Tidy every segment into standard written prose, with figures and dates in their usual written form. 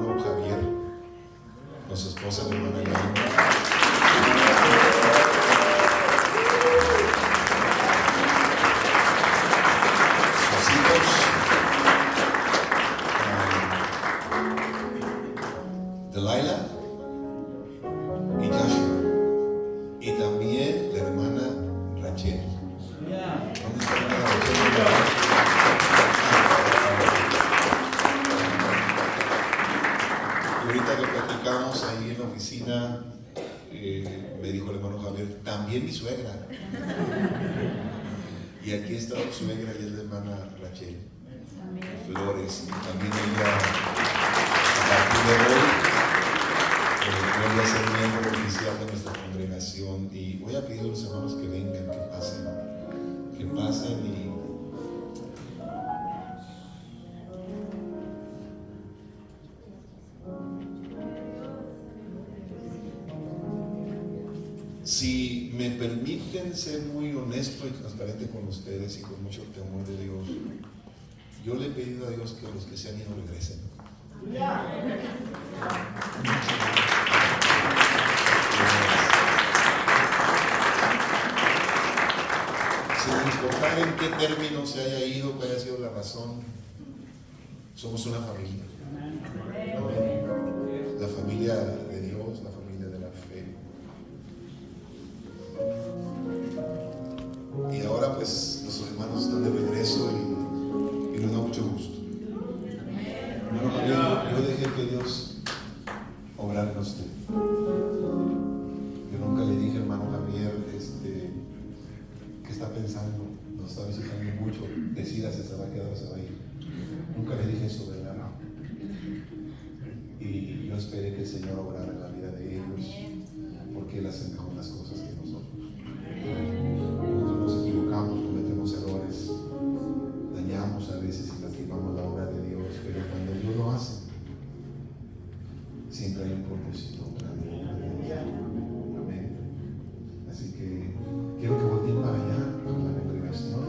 hermano Javier, con su esposa, la hermana Laura. Sus hijos, Delilah y Joshua. Y también la hermana Rachel. ¿Dónde está la hermana Rachel? Y ahorita que platicamos ahí en la oficina, me dijo el hermano Javier, también mi suegra. Y aquí está su suegra y es la hermana Rachel Flores. Y también ella, a partir de hoy, vuelve a ser miembro oficial de nuestra congregación. Y voy a pedir a los hermanos que vengan, que pasen y si me permiten ser muy honesto y transparente con ustedes y con mucho temor de Dios, yo le he pedido a Dios que los que se han ido regresen. Sin importar en qué término se haya ido, cuál haya sido la razón, somos una familia. La familia de Dios, la familia de la fe. Y ahora pues los hermanos están de regreso y nos da mucho gusto. Hermano Javier, yo dejé que Dios obrara en usted. Yo nunca le dije, hermano Javier, ¿qué está pensando? Nos está visitando mucho, decídase, se va a quedar o se va a ir. Nunca le dije eso, ¿verdad? Y yo esperé que el Señor obrara en la vida de ellos, porque Él hace mejor las cosas que nosotros. Nosotros nos equivocamos, cometemos errores, dañamos a veces y lastimamos la obra de Dios, pero cuando Dios lo hace, siempre hay un propósito grande. Amén. Así que quiero que volteen para allá, con la congregación.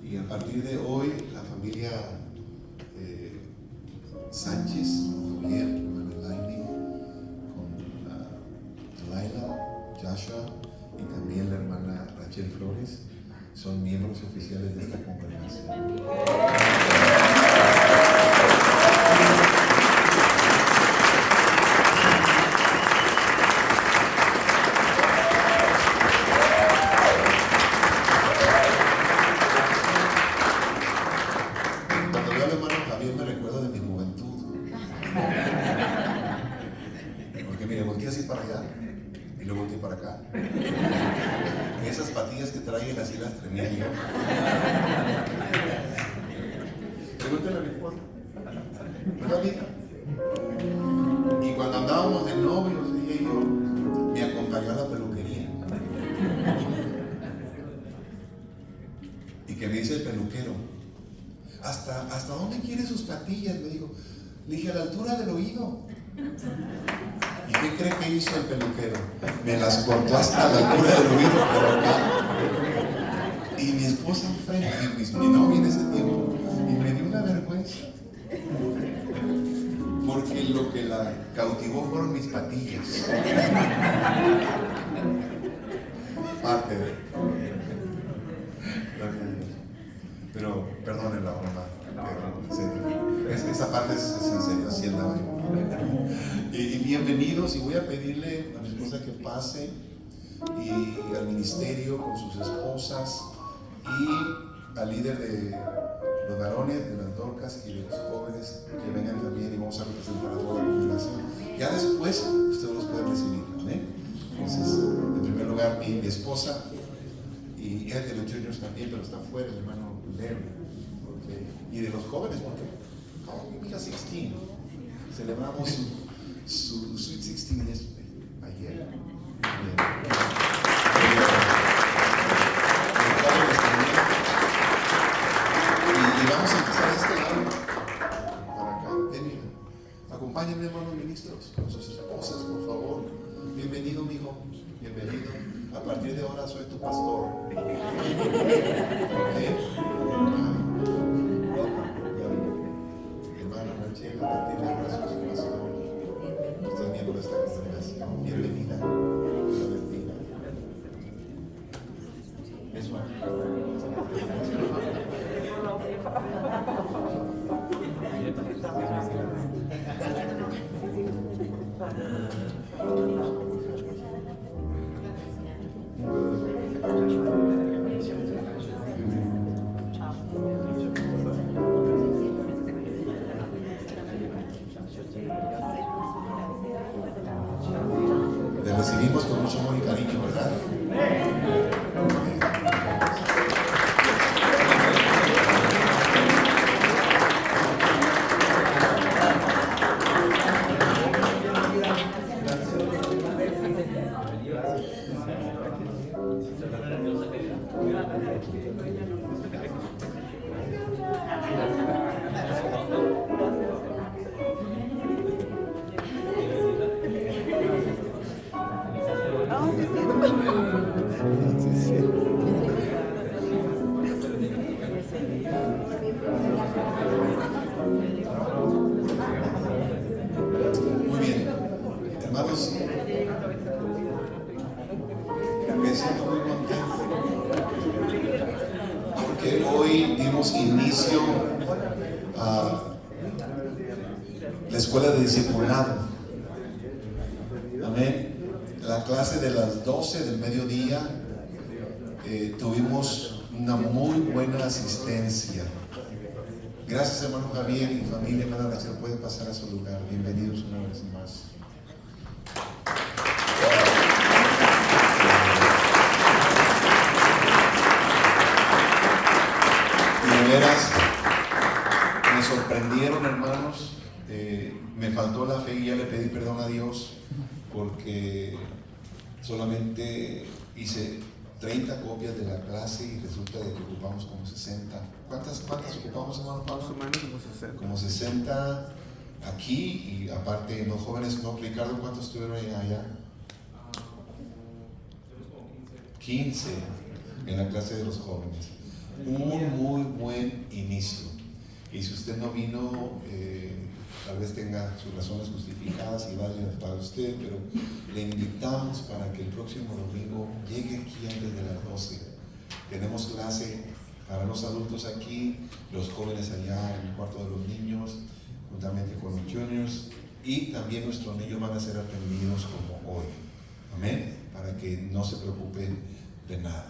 Y a partir de hoy, la familia Sánchez, Javier, Manuel, con Delilah, Joshua y también la hermana Rachel Flores, son miembros oficiales de esta congregación. Cuando veo al hermano Javier me recuerdo de mi juventud. Porque mire, volteé así para allá y luego volteé para acá. Esas patillas que traen así las tenía yo. Pregúntale a mi esposa. ¿Verdad, hija? Y cuando andábamos de novios, ella y yo, me acompañó a la peluquería. Y que me dice el peluquero, ¿hasta dónde quiere sus patillas? Me dijo. Le dije, a la altura del oído. ¿Y qué cree que hizo el peluquero? Me las cortó hasta la altura del oído, por acá. Y mi esposa enfrente, mi novia en ese tiempo, y me dio una vergüenza. Porque lo que la cautivó fueron mis patillas. Parte de. Pero perdónenla, mamá. En serio. Esa parte es en serio, así andaba yo. Y bienvenidos, y voy a pedirle a mi esposa que pase y al ministerio con sus esposas y al líder de los varones, de las dorcas y de los jóvenes que vengan también, y vamos a representar a toda la congregación. Ya después ustedes los pueden recibir, ¿amén? Entonces, en primer lugar, mi esposa y él de los juniors también, pero está fuera, el hermano Larry. Okay. Y de los jóvenes, porque mi hija 16, celebramos su Sweet 16 ayer. Y vamos a empezar de este lado para acá. Acompáñenme, hermanos ministros, con sus esposas, por favor. Bienvenido, mijo. Bienvenido. A partir de ahora soy tu pastor. ¿Okay? Hermana. Chela Martínez Brazos, pastor. Usted es miembro de esta congregación. Bienvenida. Dios la bendiga. Eso. Le recibimos con mucho amor y cariño, ¿verdad? Muy bien, hermanos, me siento muy contento porque hoy dimos inicio a la escuela de discipulado. Amén. La clase de las 12 del mediodía tuvimos una muy buena asistencia. Gracias, hermano Javier y familia. Hermana Rachel, pueden pasar a su lugar. Bienvenidos una vez más. Y de veras, me sorprendieron, hermanos. Me faltó la fe y ya le pedí perdón a Dios porque solamente hice 30 copias de la clase y resulta de que ocupamos como 60. ¿Cuántas ocupamos, hermano Pablo? Como 60 aquí y aparte los jóvenes, ¿no? Ricardo, ¿cuántos estuvieron allá? 15 en la clase de los jóvenes. Un muy buen inicio. Y si usted no vino, tal vez tenga sus razones justificadas y válidas para usted, pero le invitamos para que el próximo domingo llegue aquí antes de las 12. Tenemos clase para los adultos aquí, los jóvenes allá en el cuarto de los niños, juntamente con los juniors, y también nuestros niños van a ser atendidos como hoy. Amén. Para que no se preocupen de nada.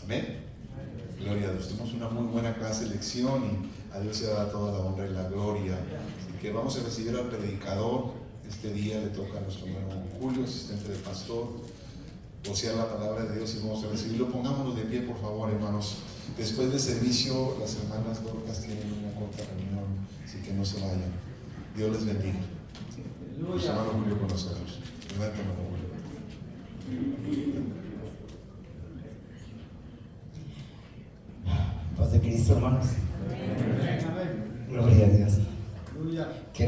Amén. Gloria a Dios. Tenemos una muy buena clase de lección y a Dios se da toda la honra y la gloria. Así que vamos a recibir al predicador. Este día le toca a nuestro hermano Julio, asistente del pastor, vocear la palabra de Dios y vamos a recibirlo. Pongámonos de pie, por favor, hermanos. Después del servicio, las hermanas Dorcas tienen una corta reunión, así que no se vayan. Dios les bendiga. Nuestro hermano Julio con nosotros. Hermano Julio. Paz de Cristo, hermanos. Gloria a Dios. Qué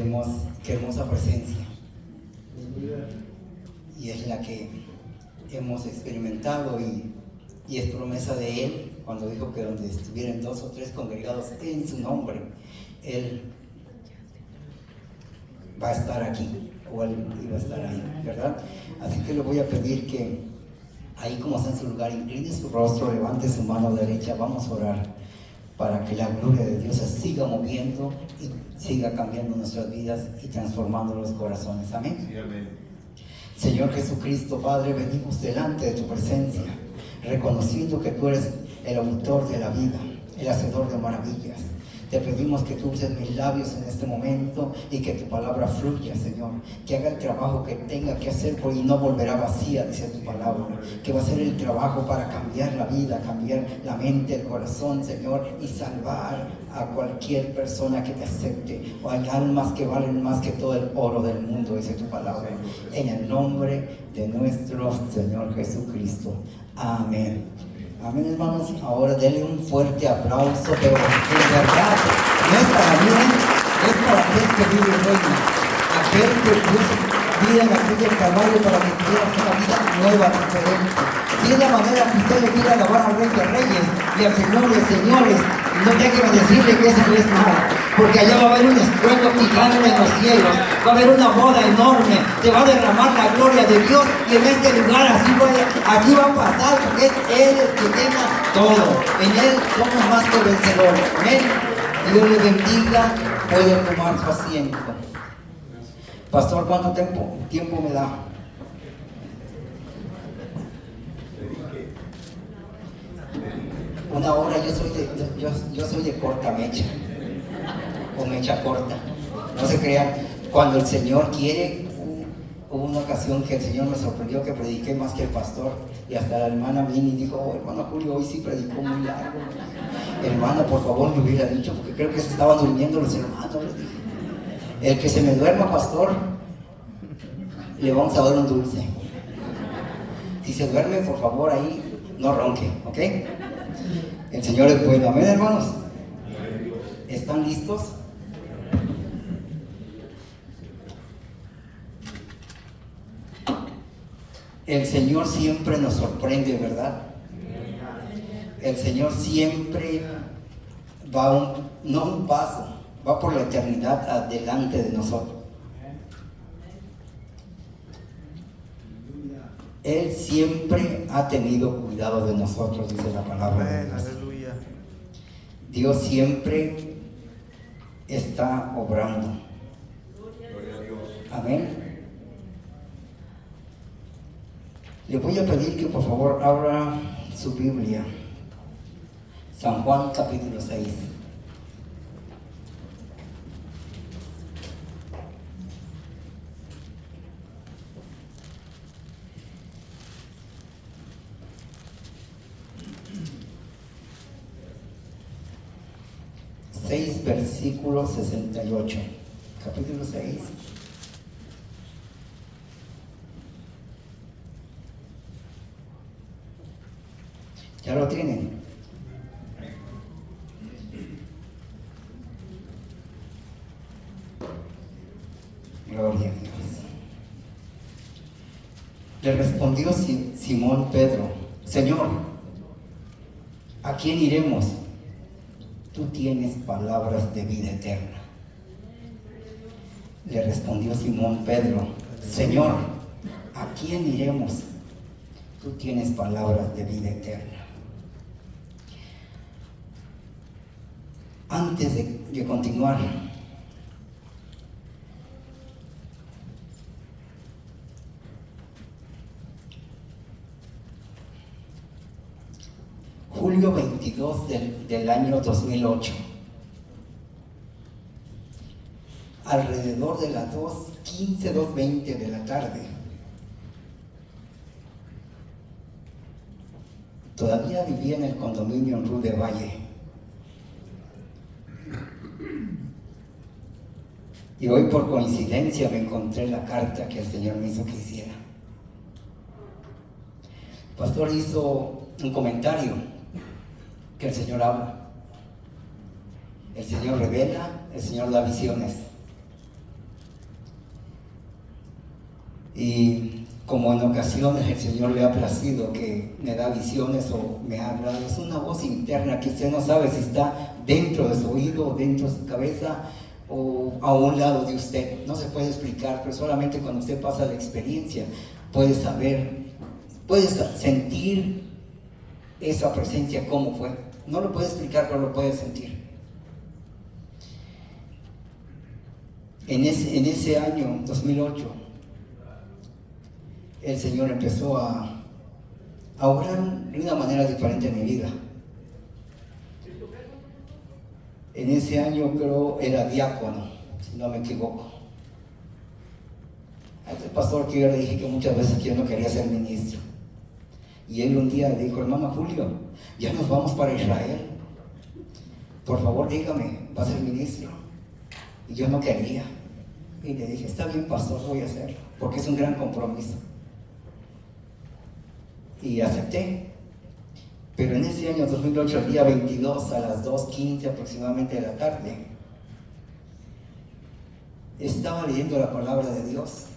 hermosa presencia. Y es la que hemos experimentado y es promesa de Él cuando dijo que donde estuvieran 2 o 3 congregados en su nombre, Él va a estar aquí o Él iba a estar ahí, ¿verdad? Así que le voy a pedir que ahí como está en su lugar, incline su rostro, levante su mano derecha, vamos a orar para que la gloria de Dios se siga moviendo y siga cambiando nuestras vidas y transformando los corazones. Amén. Sí, amén. Señor Jesucristo, Padre, venimos delante de tu presencia, reconociendo que tú eres el autor de la vida, el hacedor de maravillas. Te pedimos que tú uses mis labios en este momento y que tu palabra fluya, Señor. Que haga el trabajo que tenga que hacer y no volverá vacía, dice tu palabra. Que va a ser el trabajo para cambiar la vida, cambiar la mente, el corazón, Señor, y salvar a cualquier persona que te acepte. O hay almas que valen más que todo el oro del mundo, dice tu palabra. En el nombre de nuestro Señor Jesucristo. Amén. Amén, hermanos. Ahora denle un fuerte aplauso, pero en verdad no es para mí, es para aquel que vive y reina, aquel que puso vida en la cruz del Calvario para que tuvieras una vida nueva, diferente. Si es la manera que usted le quiere alabar al Rey de Reyes y al Señor de Señores, no déjeme decirle que eso no es nada, porque allá va a haber un estruendo gigante en los cielos, va a haber una boda enorme, se va a derramar la gloria de Dios y en este lugar aquí va a pasar, porque es Él el que llena todo, en Él somos más que vencedores. Amén. Dios le bendiga, puede tomar su asiento. Pastor, ¿cuánto tiempo me da? Una hora. Yo soy de corta mecha, o mecha corta. No se crean, cuando el Señor quiere. Hubo una ocasión que el Señor me sorprendió que prediqué más que el pastor, y hasta la hermana vino y dijo: oh, hermano Julio, hoy sí predicó muy largo. Hermana, por favor, me hubiera dicho, porque creo que se estaban durmiendo los hermanos. Les dije: el que se me duerma, pastor, le vamos a dar un dulce. Si se duerme, por favor, ahí no ronque, ¿ok? El Señor es bueno. Amén, hermanos. ¿Están listos? El Señor siempre nos sorprende, ¿verdad? El Señor siempre va no un paso, va por la eternidad adelante de nosotros. Él siempre ha tenido cuidado de nosotros, dice la palabra de Dios. Aleluya. Dios siempre está obrando. Amén. Le voy a pedir que por favor abra su Biblia. San Juan capítulo 6. Versículo 68. Capítulo 6. ¿Ya lo tienen? Gloria a Dios. Le respondió Simón Pedro: Señor, ¿a quién iremos? Tú tienes palabras de vida eterna. Le respondió Simón Pedro: Señor, ¿a quién iremos? Tú tienes palabras de vida eterna. Antes de continuar, julio 22 del año 2008, alrededor de las 2:15, 2:20 de la tarde, todavía vivía en el condominio en Rue de Valle. Y hoy por coincidencia me encontré la carta que el Señor me hizo que hiciera. El pastor hizo un comentario que el Señor habla. El Señor revela, el Señor da visiones. Y como en ocasiones el Señor le ha placido que me da visiones o me habla, es una voz interna que usted no sabe si está dentro de su oído o dentro de su cabeza o a un lado de usted. No se puede explicar, pero solamente cuando usted pasa la experiencia puede saber, puede sentir esa presencia, cómo fue. No lo puede explicar, pero lo puede sentir. En ese año 2008 el Señor empezó a obrar de una manera diferente en mi vida. En ese año creo era diácono, si no me equivoco. A este pastor que yo le dije que muchas veces que yo no quería ser ministro. Y él un día le dijo: hermano Julio, ya nos vamos para Israel. Por favor dígame, ¿va a ser ministro? Y yo no quería. Y le dije: está bien, pastor, voy a hacerlo, porque es un gran compromiso. Y acepté. Pero en ese año 2008, el día 22 a las 2:15 aproximadamente de la tarde, estaba leyendo la palabra de Dios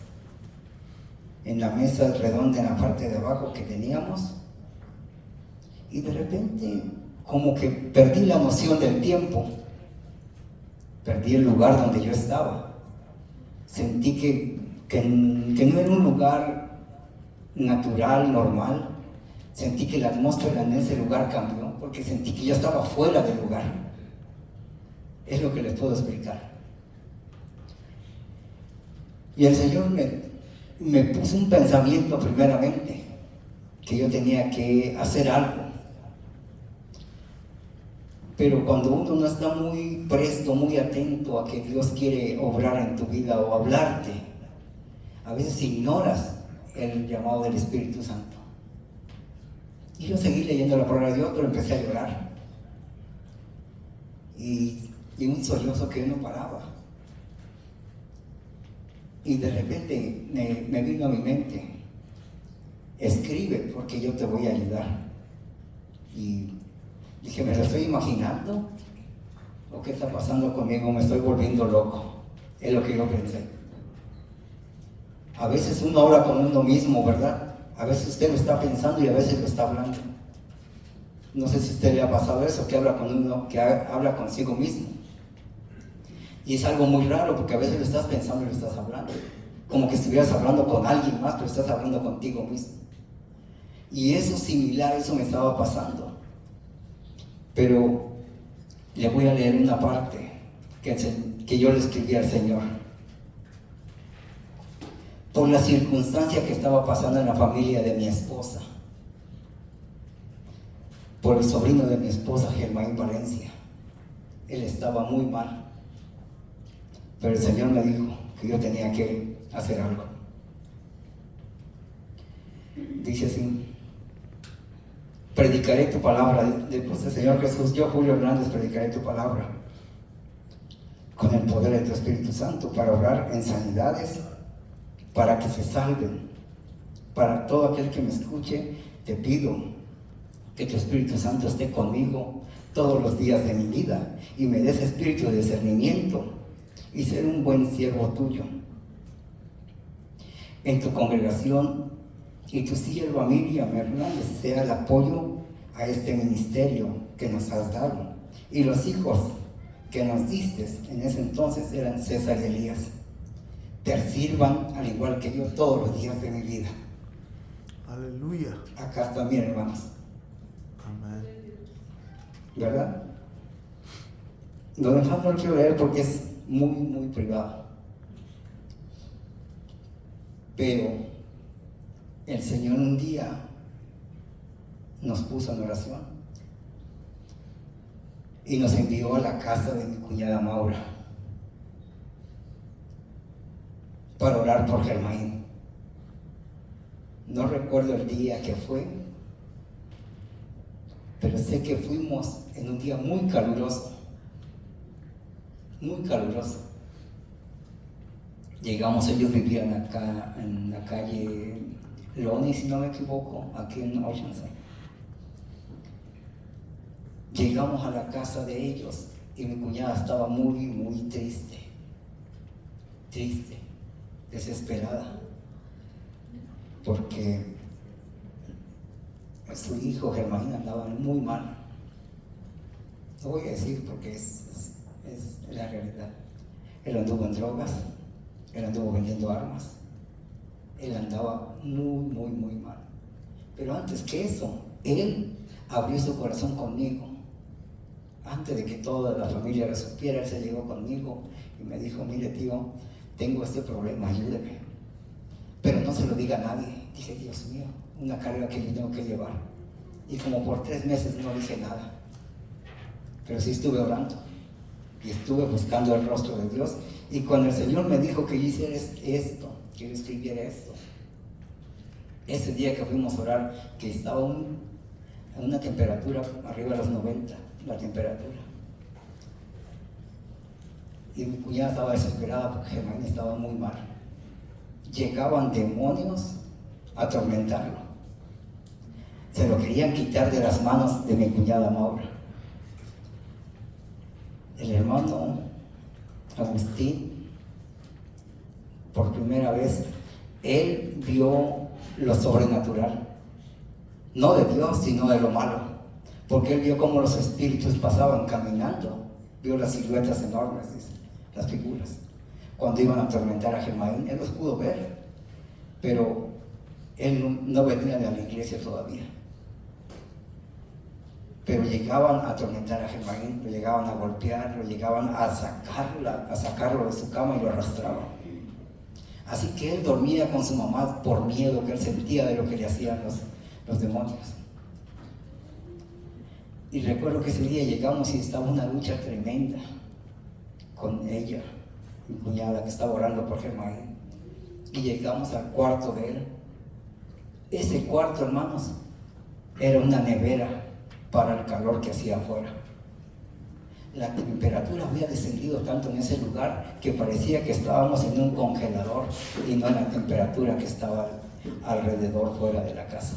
en la mesa redonda en la parte de abajo que teníamos, Y de repente, como que perdí la noción del tiempo. Perdí el lugar donde yo estaba. Sentí que no era un lugar natural, normal. Sentí que la atmósfera en ese lugar cambió, porque sentí que yo estaba fuera del lugar. Es lo que les puedo explicar. Y el Señor me puso un pensamiento primeramente, que yo tenía que hacer algo. Pero cuando uno no está muy presto, muy atento a que Dios quiere obrar en tu vida o hablarte, a veces ignoras el llamado del Espíritu Santo. Y yo seguí leyendo la palabra de Dios, pero empecé a llorar. Y un sollozo que no paraba. Y de repente me vino a mi mente: escribe, porque yo te voy a ayudar. Y dije, ¿me lo estoy imaginando? ¿O qué está pasando conmigo? ¿Me estoy volviendo loco? Es lo que yo pensé. A veces uno habla con uno mismo, ¿verdad? A veces usted lo está pensando y a veces lo está hablando. No sé si a usted le ha pasado eso, que habla con uno, que habla consigo mismo. Y es algo muy raro, porque a veces lo estás pensando y lo estás hablando. Como que estuvieras hablando con alguien más, pero estás hablando contigo mismo. Y eso similar, eso me estaba pasando. Pero le voy a leer una parte que yo le escribí al Señor. Por la circunstancia que estaba pasando en la familia de mi esposa. Por el sobrino de mi esposa, Germán Valencia. Él estaba muy mal. Pero el Señor me dijo que yo tenía que hacer algo. Dice así: predicaré tu palabra. Después del Señor Jesús, yo, Julio Hernández, predicaré tu palabra con el poder de tu Espíritu Santo para obrar en sanidades, para que se salven. Para todo aquel que me escuche, te pido que tu Espíritu Santo esté conmigo todos los días de mi vida y me des espíritu de discernimiento y ser un buen siervo tuyo en tu congregación, y tu sierva Miriam Hernández sea el apoyo a este ministerio que nos has dado. Y los hijos que nos diste en ese entonces eran César y Elías. Te sirvan al igual que yo todos los días de mi vida. Aleluya. Acá están, mis hermanos. Amén. ¿Verdad? Lo demás no lo quiero leer porque es muy, muy privado. Pero el Señor un día nos puso en oración y nos envió a la casa de mi cuñada Maura para orar por Germán. No recuerdo el día que fue, pero sé que fuimos en un día muy caluroso. Muy caluroso. Llegamos, ellos vivían acá en la calle Loni, si no me equivoco, aquí en Oceanside. Llegamos a la casa de ellos y mi cuñada estaba muy, muy triste, desesperada, porque su hijo Germán andaba muy mal. No voy a decir porque es la realidad. Él anduvo en drogas, él anduvo vendiendo armas, él andaba muy, muy, muy mal. Pero antes que eso, él abrió su corazón conmigo. Antes de que toda la familia lo supiera, él se llegó conmigo y me dijo: mire, tío, tengo este problema, ayúdeme. Pero no se lo diga a nadie. Dije: Dios mío, una carga que yo tengo que llevar. Y como por 3 meses no dije nada. Pero sí estuve orando y estuve buscando el rostro de Dios. Y cuando el Señor me dijo que yo hiciera esto, que yo escribiera esto, ese día que fuimos a orar, que estaba en una temperatura arriba de los 90, la temperatura, y mi cuñada estaba desesperada porque Germán estaba muy mal. Llegaban demonios a atormentarlo. Se lo querían quitar de las manos de mi cuñada Maura. El hermano Agustín, por primera vez, él vio lo sobrenatural, no de Dios, sino de lo malo. porque él vio cómo los espíritus pasaban caminando, vio las siluetas enormes, dice, las figuras. Cuando iban a atormentar a Germain, él los pudo ver, pero él no venía de la iglesia todavía. Pero llegaban a atormentar a Germain, lo llegaban a golpear, lo llegaban a sacarlo de su cama y lo arrastraban. Así que él dormía con su mamá por miedo que él sentía de lo que le hacían los demonios. Y recuerdo que ese día llegamos y estaba una lucha tremenda con ella, mi cuñada, que estaba orando por Germain. Y llegamos al cuarto de él. Ese cuarto, hermanos, era una nevera para el calor que hacía afuera. La temperatura había descendido tanto en ese lugar que parecía que estábamos en un congelador y no en la temperatura que estaba alrededor fuera de la casa.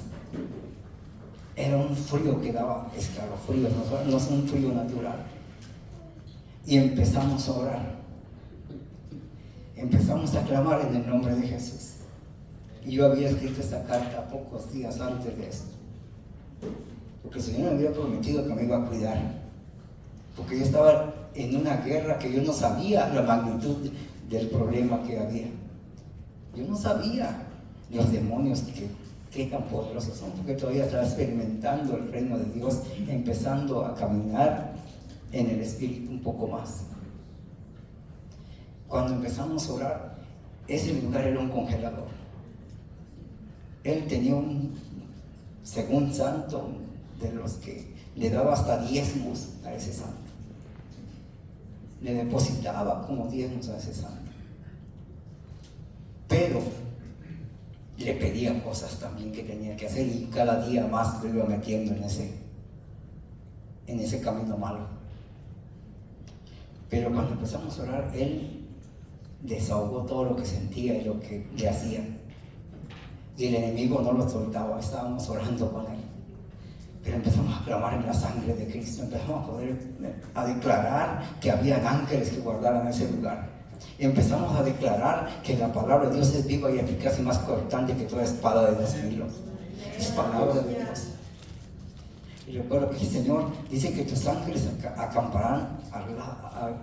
Era un frío que daba escalofríos, no es un frío natural. Y empezamos a orar. Empezamos a clamar en el nombre de Jesús. Y yo había escrito esta carta pocos días antes de eso. Porque el Señor me había prometido que me iba a cuidar. Porque yo estaba en una guerra que yo no sabía la magnitud del problema que había. Yo no sabía los demonios que tan poderosos son, porque todavía estaba experimentando el reino de Dios, empezando a caminar en el Espíritu un poco más. Cuando empezamos a orar, ese lugar era un congelador. Él tenía según santo, de los que le daba hasta diezmos a ese santo. Le depositaba como diezmos a ese santo. Pero le pedía cosas también que tenía que hacer y cada día más lo iba metiendo en ese camino malo. Pero cuando empezamos a orar, él desahogó todo lo que sentía y lo que le hacían. Y el enemigo no lo soltaba, estábamos orando con él. Pero empezamos a clamar en la sangre de Cristo, empezamos a declarar que había ángeles que guardaran ese lugar. Empezamos a declarar que la palabra de Dios es viva y eficaz y más cortante que toda espada de 2 filos. Es palabra de Dios. Y recuerdo que el Señor dice que tus ángeles acamparán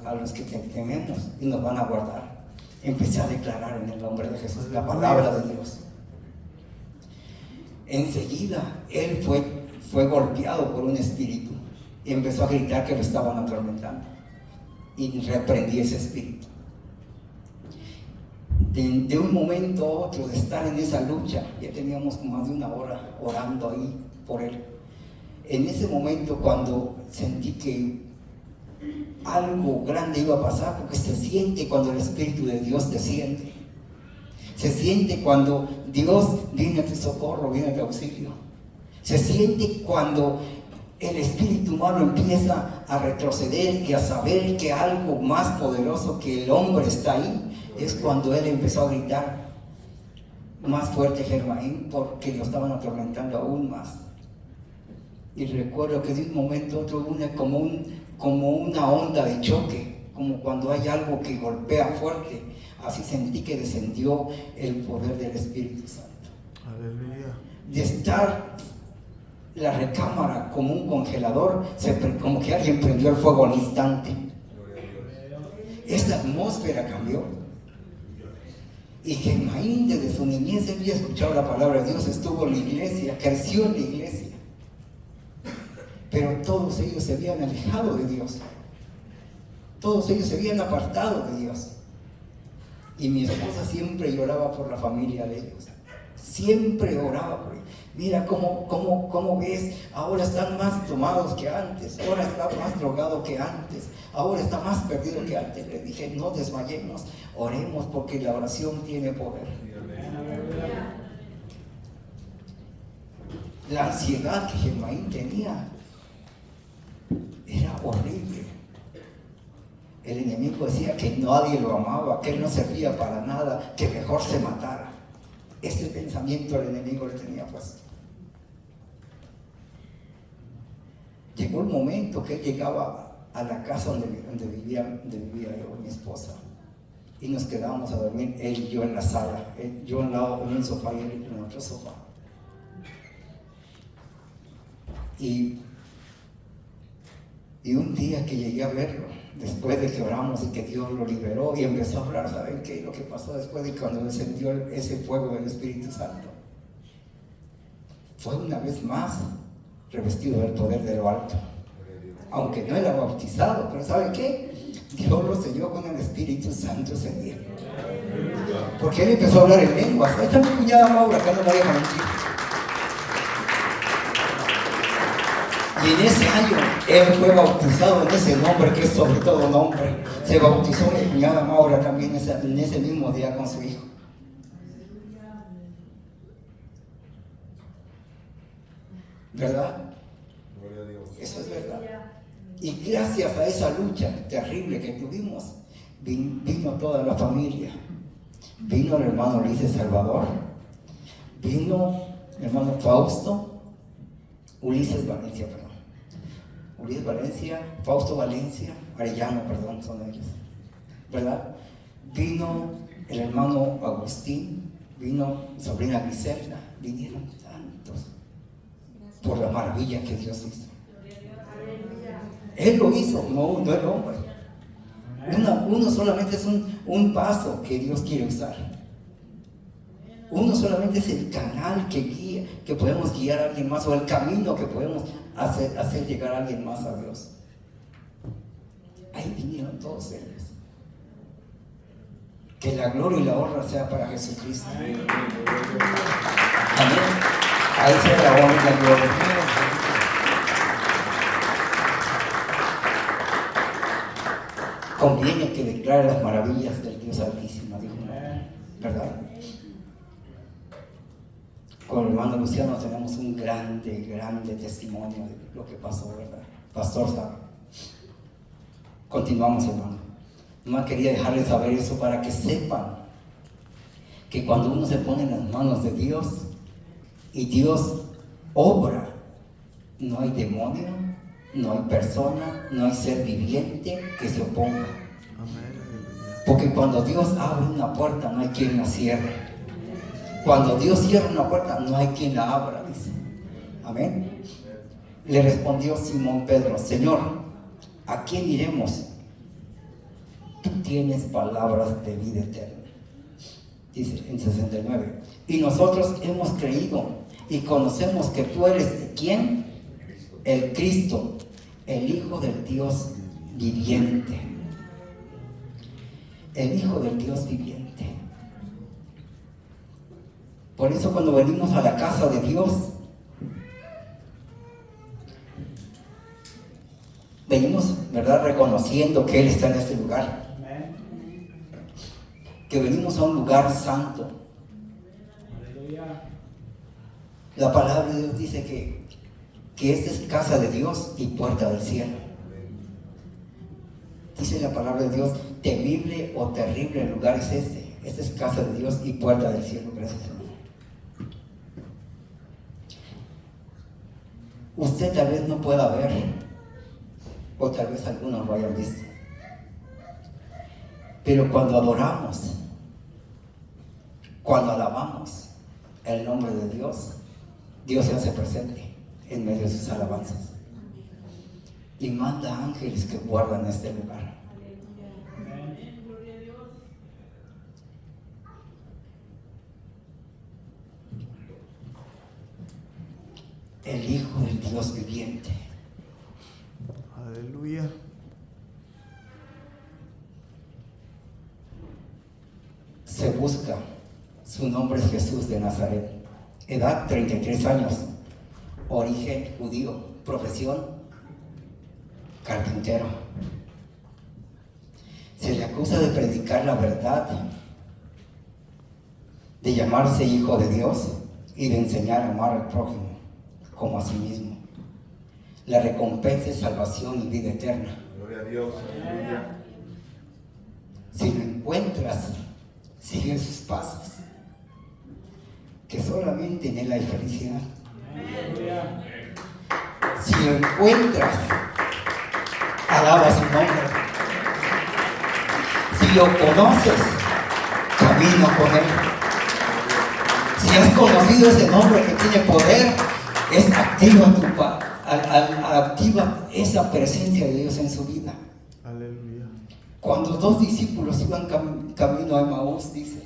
a los que te tememos y nos van a guardar. Empecé a declarar en el nombre de Jesús la palabra de Dios. Enseguida él fue golpeado por un espíritu y empezó a gritar que lo estaban atormentando, y reprendí ese espíritu. De un momento a otro de estar en esa lucha, ya teníamos más de 1 hora orando ahí por él. En ese momento, cuando sentí que algo grande iba a pasar, porque se siente cuando el Espíritu de Dios desciende, se siente cuando Dios viene a tu socorro, viene a tu auxilio. Se siente cuando el espíritu humano empieza a retroceder y a saber que algo más poderoso que el hombre está ahí. Es cuando él empezó a gritar más fuerte Germain, porque lo estaban atormentando aún más. Y recuerdo que de un momento a otro hubo como una onda de choque, como cuando hay algo que golpea fuerte. Así sentí que descendió el poder del Espíritu Santo. Aleluya. De estar la recámara como un congelador, como que alguien prendió el fuego al instante. Esta atmósfera cambió. Y Germain, desde su niñez, había escuchado la palabra de Dios, estuvo en la iglesia, creció en la iglesia. Pero todos ellos se habían alejado de Dios. Todos ellos se habían apartado de Dios. Y mi esposa siempre lloraba por la familia de ellos. Siempre oraba por ellos. Mira cómo ves, ahora están más tomados que antes, ahora está más drogado que antes, ahora está más perdido que antes. Le dije, no desmayemos, oremos porque la oración tiene poder. La ansiedad que Germain tenía era horrible. El enemigo decía que nadie lo amaba, que él no servía para nada, que mejor se matara. Ese pensamiento el enemigo le tenía puesto. Llegó el momento que él llegaba a la casa donde vivía yo y mi esposa, y nos quedábamos a dormir, él y yo en la sala, yo en un sofá y él en otro sofá. Y Y un día que llegué a verlo, después de que oramos y que Dios lo liberó y empezó a hablar, ¿saben qué? Lo que pasó después de cuando descendió ese fuego del Espíritu Santo. Fue una vez más revestido del poder de lo alto. Aunque no era bautizado, pero ¿saben qué? Dios lo selló con el Espíritu Santo ese día. Porque él empezó a hablar en lenguas. Esta es mi cuñada Maura, acá no me voy a mentir. Y en ese año él fue bautizado en ese nombre que es sobre todo nombre. Se bautizó mi cuñada Maura también en ese mismo día con su hijo. ¿Verdad? Eso es verdad. Y gracias a esa lucha terrible que tuvimos, vino toda la familia. Vino el hermano Luis de Salvador, vino el hermano Fausto, Ulises Valencia, Fausto Valencia, Arellano, son ellos, ¿verdad? Vino el hermano Agustín, vino mi sobrina Griselda, vinieron tantos por la maravilla que Dios hizo. Él lo hizo, no el hombre. Uno solamente es un vaso que Dios quiere usar. Uno solamente es el canal que guía, que podemos guiar a alguien más, o el camino que podemos hacer llegar a alguien más a Dios. Ahí vinieron todos ellos. Que la gloria y la honra sea para Jesucristo. Amén. Ahí sea la honra y la gloria. Conviene que declare las maravillas del Dios Altísimo, dijo, ¿verdad? Con el hermano Luciano tenemos un grande testimonio de lo que pasó, ¿verdad? Pastor sabe. Continuamos, hermano. Nomás quería dejarles saber eso para que sepan que cuando uno se pone en las manos de Dios y Dios obra, no hay demonio, no hay persona, no hay ser viviente que se oponga. Porque cuando Dios abre una puerta, no hay quien la cierre. Cuando Dios cierra una puerta, no hay quien la abra, dice. Amén. Le respondió Simón Pedro: Señor, ¿a quién iremos? Tú tienes palabras de vida eterna. Dice en 69. Y nosotros hemos creído y conocemos que tú eres ¿quién? El Cristo, el Hijo del Dios viviente. El Hijo del Dios viviente. Por eso cuando venimos a la casa de Dios, venimos, ¿verdad?, reconociendo que Él está en este lugar. Que venimos a un lugar santo. La palabra de Dios dice que esta es casa de Dios y puerta del cielo. Dice la palabra de Dios: temible o terrible el lugar es este. Esta es casa de Dios y puerta del cielo. Gracias, hermano. Usted tal vez no pueda ver, o tal vez algunos lo hayan visto, pero cuando adoramos, cuando alabamos el nombre de Dios, Dios se hace presente en medio de sus alabanzas y manda ángeles que guardan este lugar. El Hijo del Dios viviente. Aleluya. Se busca, su nombre es Jesús de Nazaret. Edad 33 años, origen judío, profesión carpintero. Se le acusa de predicar la verdad, de llamarse hijo de Dios y de enseñar a amar al prójimo como a sí mismo. La recompensa es salvación y vida eterna. Gloria a Dios. Aleluya. Si lo encuentras, sigue sus pasos, que solamente en Él hay felicidad. Si lo encuentras, alaba su nombre. Si lo conoces, camina con Él. Si has conocido ese nombre que tiene poder, es activa activa esa presencia de Dios en su vida. Aleluya. Cuando 2 discípulos iban camino a Emaús, dice,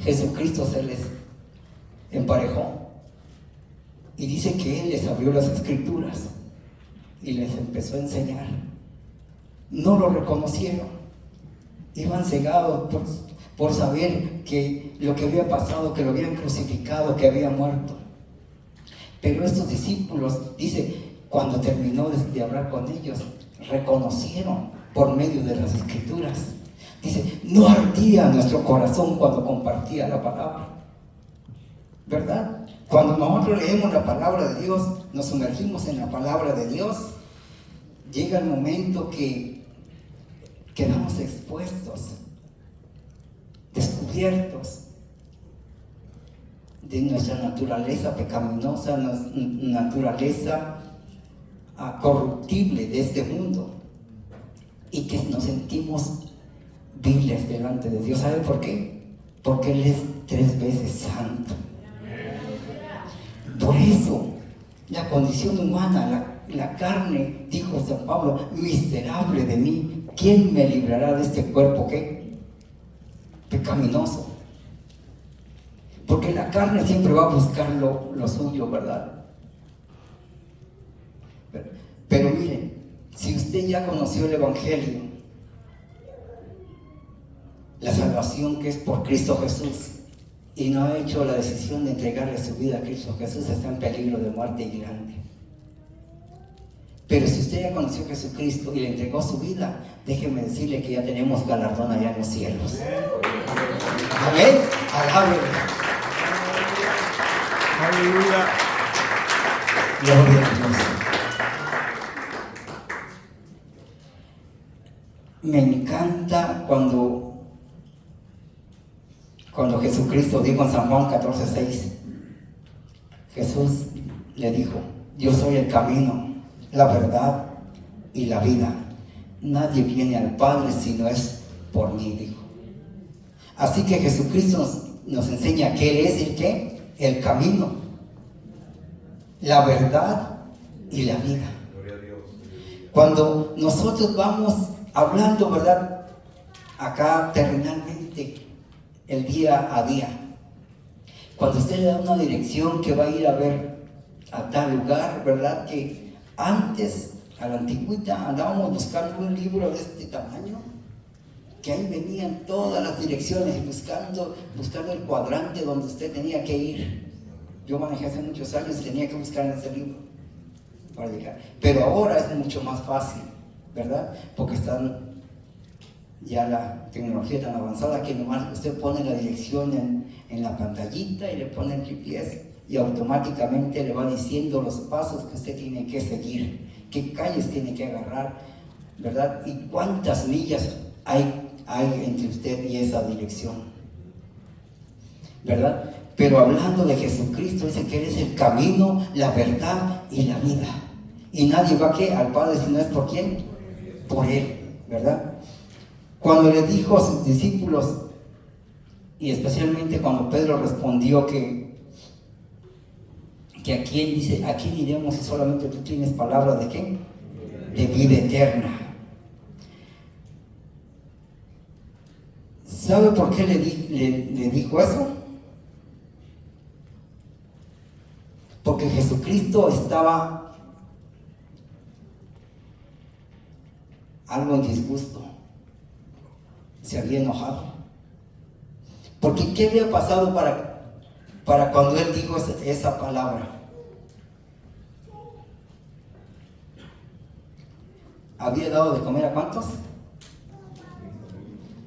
Jesucristo se les emparejó y dice que Él les abrió las escrituras y les empezó a enseñar. No lo reconocieron, iban cegados por saber que lo que había pasado, que lo habían crucificado, que había muerto. Pero estos discípulos, dice, cuando terminó de hablar con ellos, reconocieron por medio de las escrituras. Dice, no ardía nuestro corazón cuando compartía la palabra, ¿verdad? Cuando nosotros leemos la palabra de Dios, nos sumergimos en la palabra de Dios, llega el momento que quedamos expuestos, descubiertos de nuestra naturaleza pecaminosa, naturaleza corruptible de este mundo, y que nos sentimos viles delante de Dios. ¿Sabe por qué? Porque Él es 3 veces santo. Por eso, la condición humana, la carne, dijo San Pablo, miserable de mí, ¿quién me librará de este cuerpo que pecaminoso? Porque la carne siempre va a buscar lo suyo, ¿verdad? Pero miren, si usted ya conoció el Evangelio, la salvación que es por Cristo Jesús, y no ha hecho la decisión de entregarle su vida a Cristo Jesús, está en peligro de muerte y grande. Pero si usted ya conoció a Jesucristo y le entregó su vida, déjeme decirle que ya tenemos galardón allá en los cielos. Amén. Alábele. Aleluya. Gloria a Dios. Me encanta cuando Jesucristo dijo en San Juan 14:6, Jesús le dijo, yo soy el camino, la verdad y la vida. Nadie viene al Padre si no es por mí, dijo. Así que Jesucristo nos enseña que Él es el ¿qué? El camino, la verdad y la vida. Cuando nosotros vamos hablando, ¿verdad? Acá terrenalmente, el día a día, cuando usted le da una dirección que va a ir a ver a tal lugar, ¿verdad? Que antes, a la antigüita, andábamos buscando un libro de este tamaño, que ahí venían todas las direcciones y buscando el cuadrante donde usted tenía que ir. Yo manejé hace muchos años y tenía que buscar en ese libro para llegar. Pero ahora es mucho más fácil, ¿verdad? Porque están ya la tecnología tan avanzada que nomás usted pone la dirección en la pantallita y le pone el GPS y automáticamente le va diciendo los pasos que usted tiene que seguir, qué calles tiene que agarrar, ¿verdad? Y cuántas millas hay entre usted y esa dirección, ¿verdad? Pero hablando de Jesucristo, dice que Él es el camino, la verdad y la vida. Y nadie va al Padre si no es por ¿quién? Por Él, ¿verdad? Cuando le dijo a sus discípulos, y especialmente cuando Pedro respondió que a quién dice, ¿a quién iremos si solamente tú tienes palabras de qué? De vida eterna. ¿Sabe por qué le dijo eso? Porque Jesucristo estaba algo en disgusto, se había enojado. Porque ¿qué había pasado para cuando Él dijo esa palabra? ¿Había dado de comer a cuántos?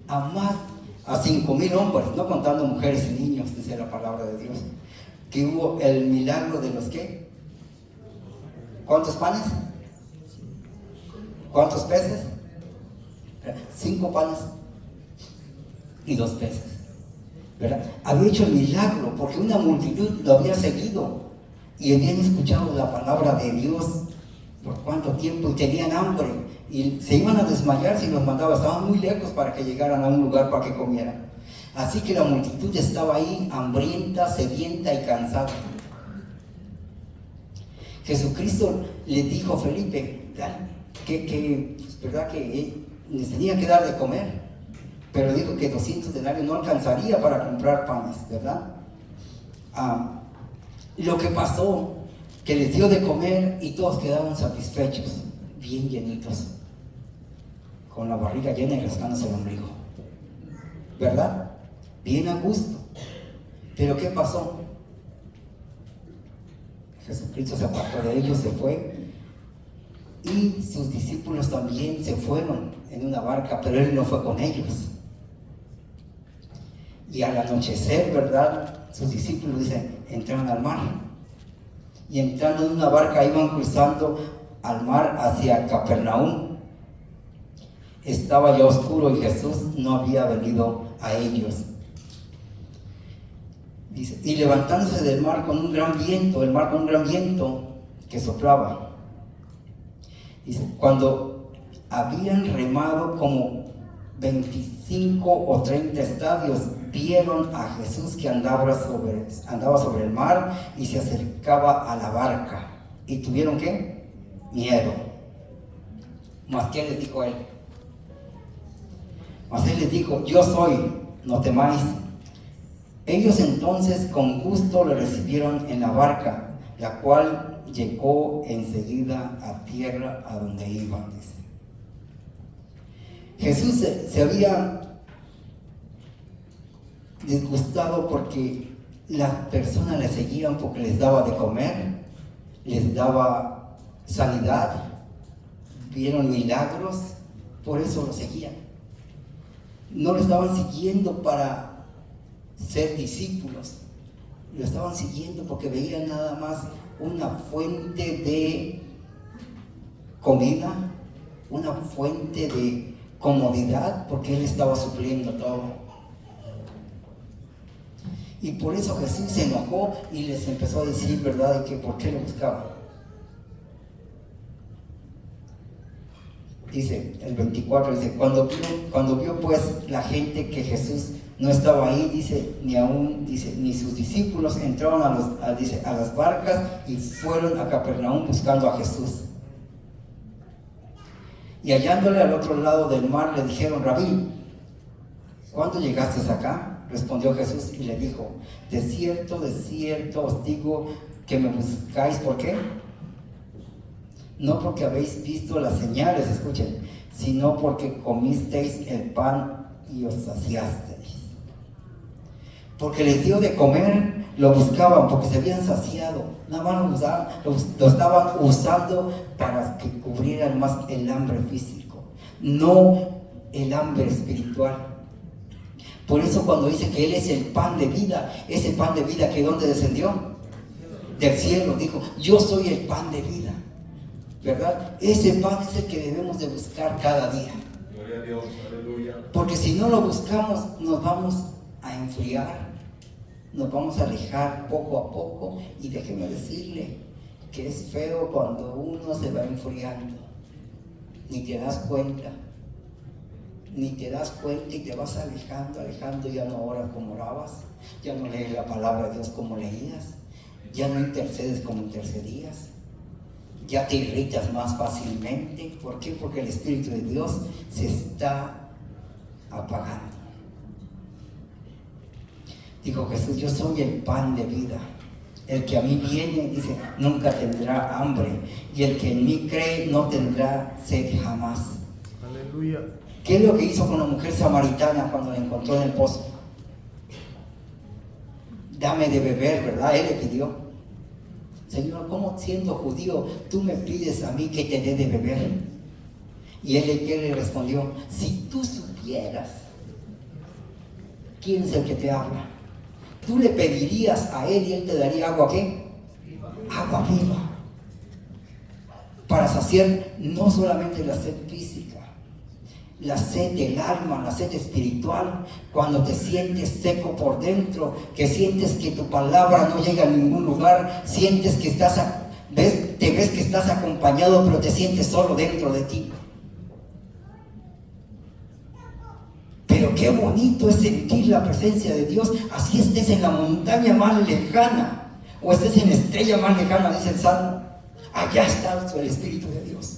A 5,000 hombres, no contando mujeres y niños, dice la palabra de Dios. Que hubo el milagro de los ¿qué? ¿Cuántos panes? ¿Cuántos peces? 5 panes y 2 peces, ¿verdad? Había hecho el milagro porque una multitud lo había seguido y habían escuchado la palabra de Dios por cuánto tiempo y tenían hambre y se iban a desmayar si los mandaba, estaban muy lejos para que llegaran a un lugar para que comieran. Así que la multitud estaba ahí hambrienta, sedienta y cansada. Jesucristo le dijo a Felipe ¿verdad? Que les tenía que dar de comer, pero dijo que 200 denarios no alcanzaría para comprar panes, ¿verdad? Lo que pasó, que les dio de comer y todos quedaron satisfechos, bien llenitos, con la barriga llena y rascándose el ombligo, ¿verdad? Bien a gusto. Pero ¿qué pasó? Jesucristo se apartó de ellos, se fue, y sus discípulos también se fueron en una barca, pero Él no fue con ellos. Y al anochecer, ¿verdad? Sus discípulos, dicen, entraron al mar. Y entrando en una barca iban cruzando al mar hacia Capernaum. Estaba ya oscuro y Jesús no había venido a ellos. Dice, y levantándose del mar con un gran viento, el mar con un gran viento que soplaba. Dice, cuando habían remado como 25 o 30 estadios, vieron a Jesús que andaba sobre el mar y se acercaba a la barca. ¿Y tuvieron qué? Miedo. ¿Mas qué les dijo Él? Mas Él les dijo, yo soy, no temáis. Ellos entonces con gusto le recibieron en la barca, la cual llegó enseguida a tierra a donde iban. Dice. Jesús se había disgustado porque las personas le seguían porque les daba de comer, les daba sanidad, vieron milagros, por eso lo seguían. No lo estaban siguiendo para ser discípulos, lo estaban siguiendo porque veían nada más una fuente de comida, una fuente de comodidad, porque Él estaba supliendo todo. Y por eso Jesús se enojó y les empezó a decir, ¿verdad?, de que por qué lo buscaban. Dice el 24, dice, cuando vio pues la gente que Jesús no estaba ahí, dice, ni sus discípulos entraron a las barcas y fueron a Capernaum buscando a Jesús. Y hallándole al otro lado del mar, le dijeron, Rabí, ¿cuándo llegaste acá? Respondió Jesús y le dijo, de cierto os digo que me buscáis, ¿por qué? No porque habéis visto las señales, escuchen, sino porque comisteis el pan y os saciasteis. Porque les dio de comer, lo buscaban porque se habían saciado, nada más lo estaban usando para que cubrieran más el hambre físico, no el hambre espiritual. Por eso cuando dice que Él es el pan de vida, ese pan de vida que ¿dónde descendió? Del cielo. Dijo, yo soy el pan de vida, ¿verdad? Ese pan es el que debemos de buscar cada día. Gloria a Dios, aleluya. Porque si no lo buscamos, nos vamos a enfriar, nos vamos a alejar poco a poco, y déjeme decirle que es feo cuando uno se va enfriando, ni te das cuenta y te vas alejando, ya no oras como orabas, ya no lees la palabra de Dios como leías, ya no intercedes como intercedías, ya te irritas más fácilmente. ¿Por qué? Porque el Espíritu de Dios se está apagando. Dijo Jesús, yo soy el pan de vida. El que a mí viene, dice, nunca tendrá hambre, y el que en mí cree no tendrá sed jamás. Aleluya. ¿Qué es lo que hizo con la mujer samaritana cuando la encontró en el pozo? Dame de beber, ¿verdad? Él le pidió. Señor, ¿cómo siendo judío tú me pides a mí que te dé de beber? Y él le respondió, si tú supieras quién es el que te habla, tú le pedirías a él y él te daría agua, ¿qué? Agua viva. Para saciar no solamente la sed física, la sed del alma, la sed espiritual. Cuando te sientes seco por dentro, que sientes que tu palabra no llega a ningún lugar, sientes que te ves que estás acompañado, pero te sientes solo dentro de ti. Pero qué bonito es sentir la presencia de Dios, así estés en la montaña más lejana o estés en la estrella más lejana, dice el Salmo. allá está el Espíritu de Dios.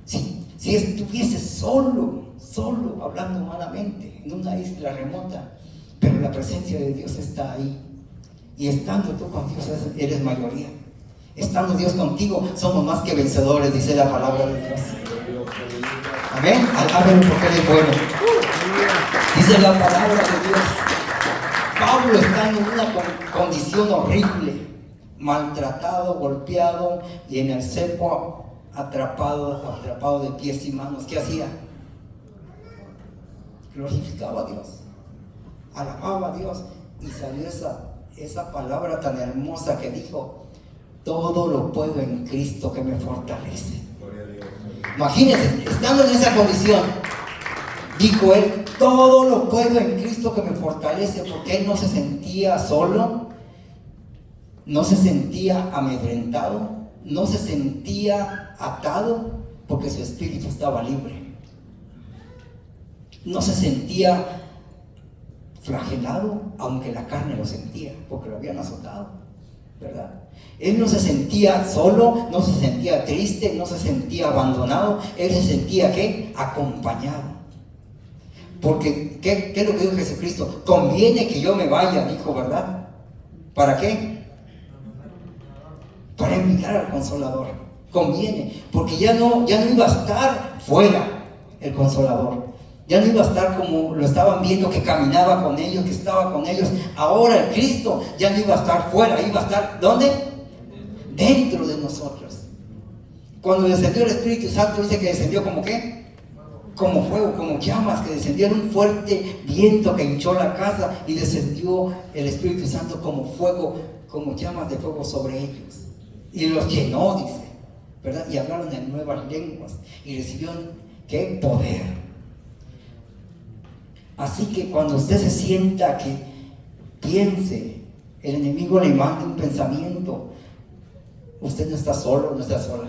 Si estuviese solo, hablando humanamente, en una isla remota, pero la presencia de Dios está ahí. Y estando tú con Dios, eres mayoría. Estando Dios contigo, somos más que vencedores, dice la palabra de Dios. Amén. Alábenlo porque Él es bueno. Dice la palabra de Dios. Pablo está en una condición horrible, maltratado, golpeado y en el cepo atrapado de pies y manos. ¿Qué hacía? Glorificaba a Dios, alababa a Dios, y salió esa palabra tan hermosa que dijo: todo lo puedo en Cristo que me fortalece. Imagínense, estando en esa condición, dijo él: todo lo puedo en Cristo que me fortalece, porque él no se sentía solo, no se sentía amedrentado, no se sentía atado, porque su espíritu estaba libre. No se sentía flagelado, aunque la carne lo sentía, porque lo habían azotado, ¿verdad? Él no se sentía solo, no se sentía triste, no se sentía abandonado. Él se sentía, ¿qué? Acompañado. Porque, ¿qué es lo que dijo Jesucristo? Conviene que yo me vaya, dijo, ¿verdad? ¿Para qué? Para enviar al Consolador. Conviene, porque ya no iba a estar fuera el Consolador. Ya no iba a estar como lo estaban viendo, que caminaba con ellos, que estaba con ellos. Ahora el Cristo ya no iba a estar fuera, iba a estar, ¿dónde? Dentro de nosotros. Cuando descendió el Espíritu Santo, dice que descendió como ¿qué? Como fuego, como llamas, que descendió en un fuerte viento que hinchó la casa, y descendió el Espíritu Santo como fuego, como llamas de fuego sobre ellos. Y los llenó, dice, ¿verdad? Y hablaron en nuevas lenguas y recibieron, ¿qué? Poder. Así que cuando usted se sienta que piense, el enemigo le manda un pensamiento, usted no está solo, no está sola.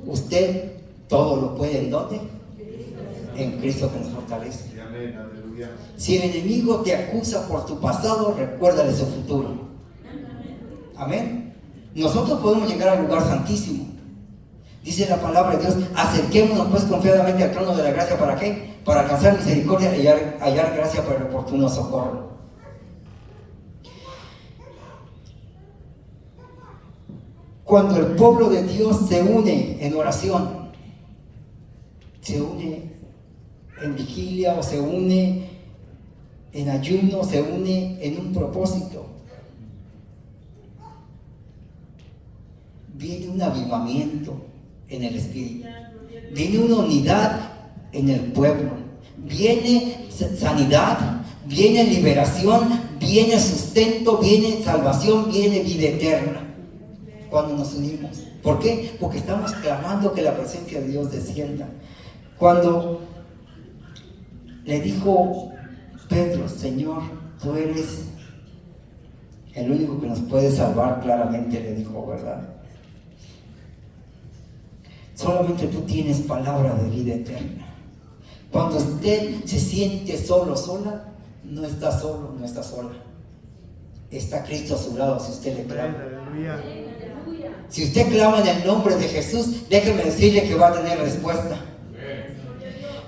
Usted todo lo puede, ¿en dónde? En Cristo que nos fortalece. Si el enemigo te acusa por tu pasado, recuérdale su futuro. Amén. Nosotros podemos llegar al lugar santísimo. Dice la palabra de Dios: acerquémonos pues confiadamente al trono de la gracia. ¿Para qué? Para alcanzar misericordia y hallar gracia para el oportuno socorro. Cuando el pueblo de Dios se une en oración, se une en vigilia, o se une en ayuno, se une en un propósito, viene un avivamiento en el espíritu, viene una unidad en el pueblo, viene sanidad, viene liberación, viene sustento, viene salvación, viene vida eterna cuando nos unimos. ¿Por qué? Porque estamos clamando que la presencia de Dios descienda. Cuando le dijo Pedro: Señor, tú eres el único que nos puede salvar, claramente le dijo, ¿verdad? Solamente tú tienes palabra de vida eterna. Cuando usted se siente solo, sola, no está solo, no está sola. Está Cristo a su lado si usted le clama. Si usted clama en el nombre de Jesús, déjeme decirle que va a tener respuesta.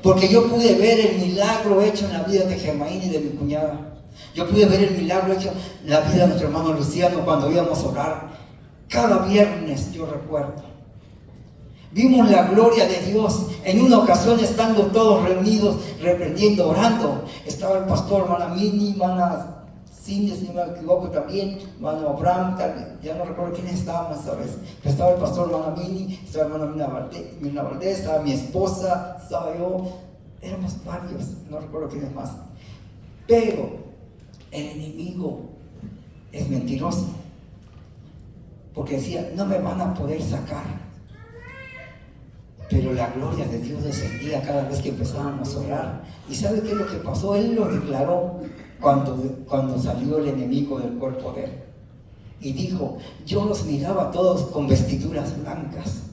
Porque yo pude ver el milagro hecho en la vida de Germaine y de mi cuñada. Yo pude ver el milagro hecho en la vida de nuestro hermano Luciano cuando íbamos a orar. Cada viernes, yo recuerdo. Vimos la gloria de Dios. En una ocasión, estando todos reunidos, reprendiendo, orando, estaba el pastor, hermana Mini, hermana Cindy, si no me equivoco también, hermano Abraham, ya no recuerdo quiénes estábamos esta vez. Pero estaba el pastor, hermana Mini, estaba hermana Mirna Valdés, estaba mi esposa, estaba yo, éramos varios, no recuerdo quiénes más. Pero el enemigo es mentiroso, porque decía: no me van a poder sacar. Pero la gloria de Dios descendía cada vez que empezábamos a orar. ¿Y sabe qué es lo que pasó? Él lo declaró cuando salió el enemigo del cuerpo de él. Y dijo: yo los miraba a todos con vestiduras blancas.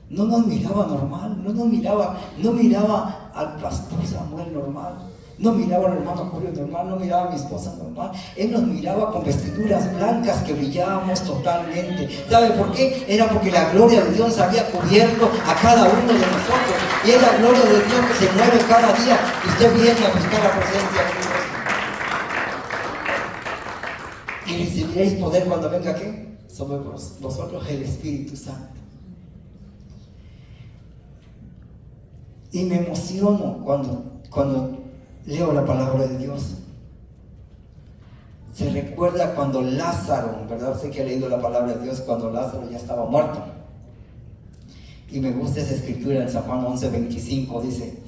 No nos miraba normal, no miraba al pastor Samuel normal. No miraba al hermano Julio normal, no miraba a mi esposa normal. Él nos miraba con vestiduras blancas que brillábamos totalmente. ¿Sabe por qué? Era porque la gloria de Dios había cubierto a cada uno de nosotros. Y es la gloria de Dios que se mueve cada día y usted viene a buscar la presencia de Dios. Y recibiréis poder cuando venga ¿qué? Sobre vosotros el Espíritu Santo. Y me emociono cuando leo la palabra de Dios. Se recuerda cuando Lázaro, ¿verdad? Usted que ha leído la palabra de Dios, cuando Lázaro ya estaba muerto. Y me gusta esa escritura en San Juan 11:25, dice,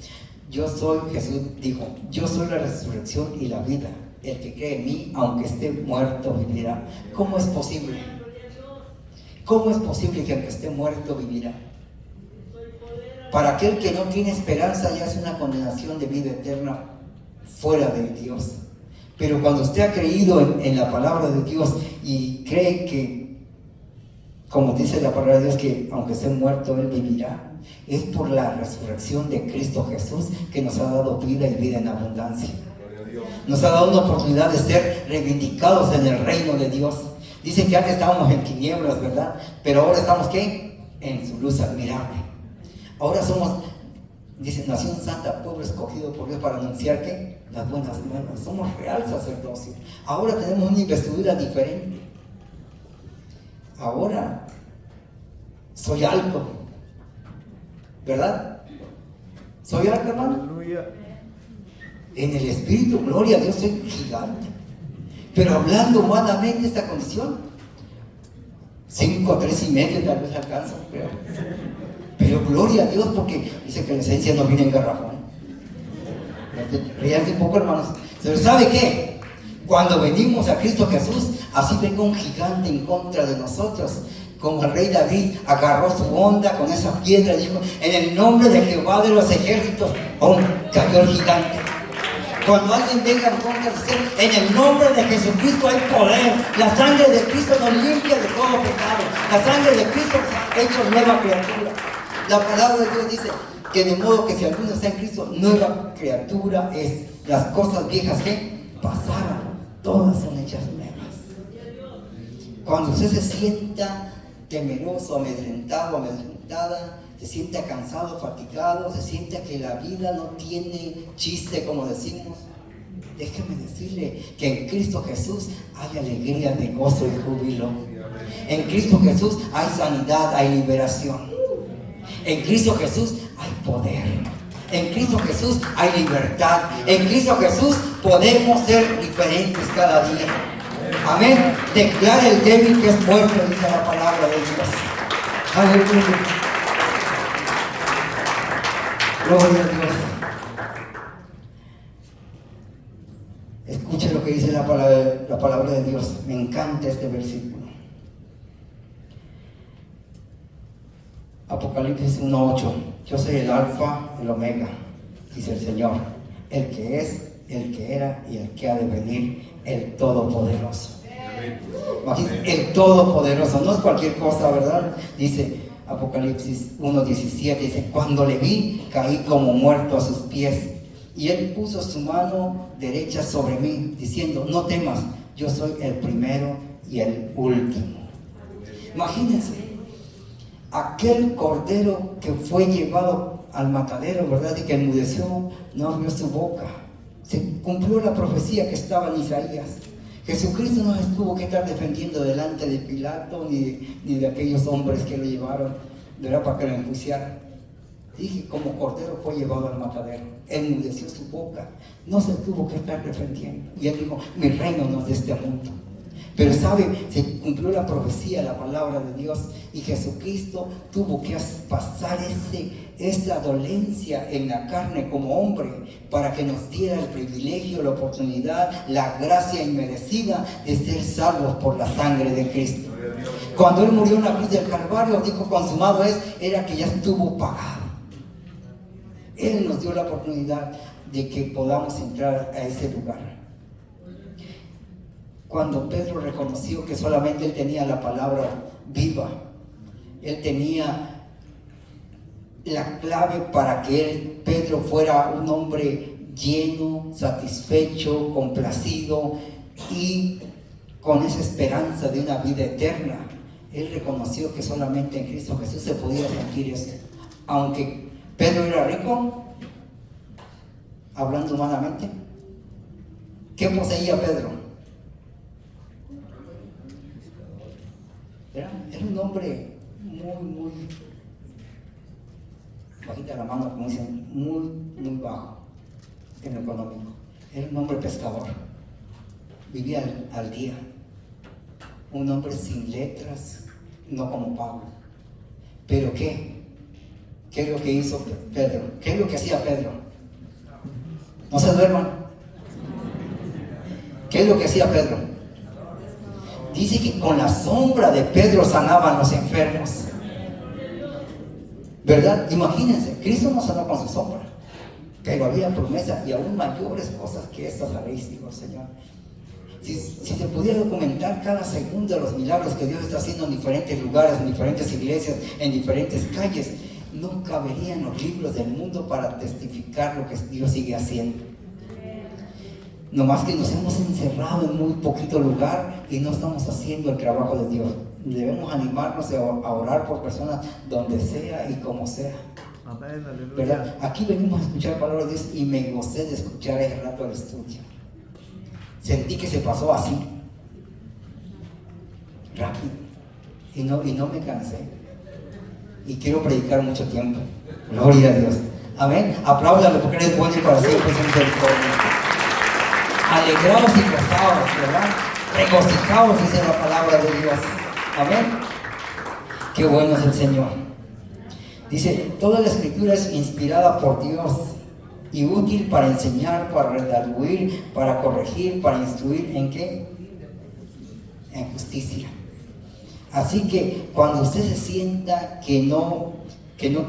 Jesús dijo, yo soy la resurrección y la vida. El que cree en mí, aunque esté muerto, vivirá. ¿Cómo es posible? ¿Cómo es posible que aunque esté muerto, vivirá? Para aquel que no tiene esperanza ya es una condenación de vida eterna fuera de Dios. Pero cuando usted ha creído en la palabra de Dios y cree que, como dice la palabra de Dios, que aunque esté muerto, Él vivirá, es por la resurrección de Cristo Jesús que nos ha dado vida y vida en abundancia. Nos ha dado una oportunidad de ser reivindicados en el reino de Dios. Dice que antes estábamos en tinieblas, ¿verdad? Pero ahora estamos, ¿qué? En su luz admirable. Ahora somos, dice, nación santa, pueblo escogido por Dios para anunciar ¿qué? Las buenas nuevas. Somos real sacerdocio. Ahora tenemos una investidura diferente. Ahora soy alto, ¿verdad? ¿Soy alto, hermano? Aleluya. En el Espíritu, gloria a Dios, soy gigante. Pero hablando humanamente esta condición, 5, 3.5 tal vez alcanza, pero gloria a Dios, porque dice que la esencia no viene en garrafón. Ríanse un poco, hermanos. Pero ¿sabe qué? Cuando venimos a Cristo Jesús, así venga un gigante en contra de nosotros. Como el rey David agarró su onda con esa piedra y dijo, en el nombre de Jehová de los ejércitos, ¡pum!, cayó el gigante. Cuando alguien venga en contra de usted, en el nombre de Jesucristo hay poder. La sangre de Cristo nos limpia de todo pecado. La sangre de Cristo nos ha hecho nueva criatura. La palabra de Dios dice que de modo que si alguno está en Cristo, nueva criatura es. Las cosas viejas que pasaron, todas son hechas nuevas. Cuando usted se sienta temeroso, amedrentado, amedrentada, se siente cansado, fatigado, se siente que la vida no tiene chiste, como decimos, déjeme decirle que en Cristo Jesús hay alegría de gozo y júbilo. En Cristo Jesús hay sanidad, hay liberación. En Cristo Jesús hay poder. En Cristo Jesús hay libertad. En Cristo Jesús podemos ser diferentes cada día. Amén. Declara el débil que es fuerte, dice la palabra de Dios. Aleluya. Gloria a Dios. Escuche lo que dice la palabra de Dios. Me encanta este versículo. Apocalipsis 1:8. Yo soy el alfa, el omega, dice el Señor, el que es, el que era y el que ha de venir, el todopoderoso. El todopoderoso, no es cualquier cosa, ¿verdad? Dice Apocalipsis 1:17, dice, cuando le vi, caí como muerto a sus pies, y él puso su mano derecha sobre mí, diciendo, no temas, yo soy el primero y el último. Imagínense, aquel cordero que fue llevado al matadero, ¿verdad? Y que enmudeció, no abrió su boca. Se cumplió la profecía que estaba en Isaías. Jesucristo no estuvo que estar defendiendo delante de Pilato ni de aquellos hombres que lo llevaron, ¿verdad?, para que lo enjuiciaran. Dije, como cordero fue llevado al matadero, enmudeció su boca, no se tuvo que estar defendiendo. Y él dijo, mi reino no es de este mundo. Pero sabe, se cumplió la profecía, la palabra de Dios, y Jesucristo tuvo que pasar esa dolencia en la carne como hombre para que nos diera el privilegio, la oportunidad, la gracia inmerecida de ser salvos por la sangre de Cristo. Cuando Él murió en la cruz del Calvario, dijo, consumado es, era que ya estuvo pagado. Él nos dio la oportunidad de que podamos entrar a ese lugar. Cuando Pedro reconoció que solamente él tenía la palabra viva, él tenía la clave para que Pedro fuera un hombre lleno, satisfecho, complacido y con esa esperanza de una vida eterna. Él reconoció que solamente en Cristo Jesús se podía sentir eso. Aunque Pedro era rico, hablando humanamente, ¿qué poseía Pedro? Era un hombre muy bajita la mano, como dicen, muy bajo en lo económico. Era un hombre pescador, vivía al día, un hombre sin letras, no como Pablo. Pero ¿qué es lo que hizo Pedro? ¿Qué es lo que hacía Pedro? No se duerman. ¿Qué es lo que hacía Pedro? Dice que con la sombra de Pedro sanaban los enfermos. ¿Verdad? Imagínense, Cristo no sanó con su sombra, pero había promesa y aún mayores cosas que estas haréis, dijo el Señor. Si se pudiera documentar cada segundo de los milagros que Dios está haciendo en diferentes lugares, en diferentes iglesias, en diferentes calles, no caberían los libros del mundo para testificar lo que Dios sigue haciendo. No más que nos hemos encerrado en muy poquito lugar y no estamos haciendo el trabajo de Dios. Debemos animarnos a orar por personas donde sea y como sea. Amén, aleluya. ¿Verdad? Aquí venimos a escuchar la palabra de Dios y me gocé de escuchar el rato del estudio. Sentí que se pasó así, rápido, y no me cansé. Y quiero predicar mucho tiempo. Gloria a Dios. Amén. Apláudale porque eres bueno y para siempre es misericordia. Alegraos y gozaos, ¿verdad? Regocijaos, dice la palabra de Dios. Amén. Qué bueno es el Señor. Dice, toda la escritura es inspirada por Dios y útil para enseñar, para redarguir, para corregir, para instruir. ¿En qué? En justicia. Así que cuando usted se sienta que no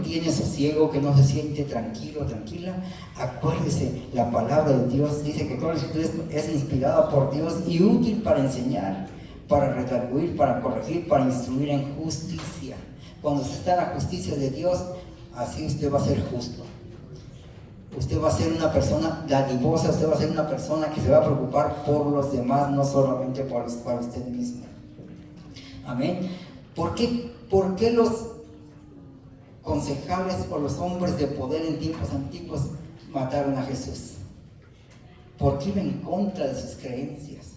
tiene sosiego, que no se siente tranquilo, tranquila, acuérdese, la palabra de Dios dice que toda la escritura es inspirada por Dios y útil para enseñar, para redarguir, para corregir, para instruir en justicia. Cuando usted está en la justicia de Dios, así usted va a ser justo. Usted va a ser una persona dadivosa, usted va a ser una persona que se va a preocupar por los demás, no solamente para usted mismo. Amén. ¿Por qué los concejales o los hombres de poder en tiempos antiguos mataron a Jesús? Porque iba en contra de sus creencias,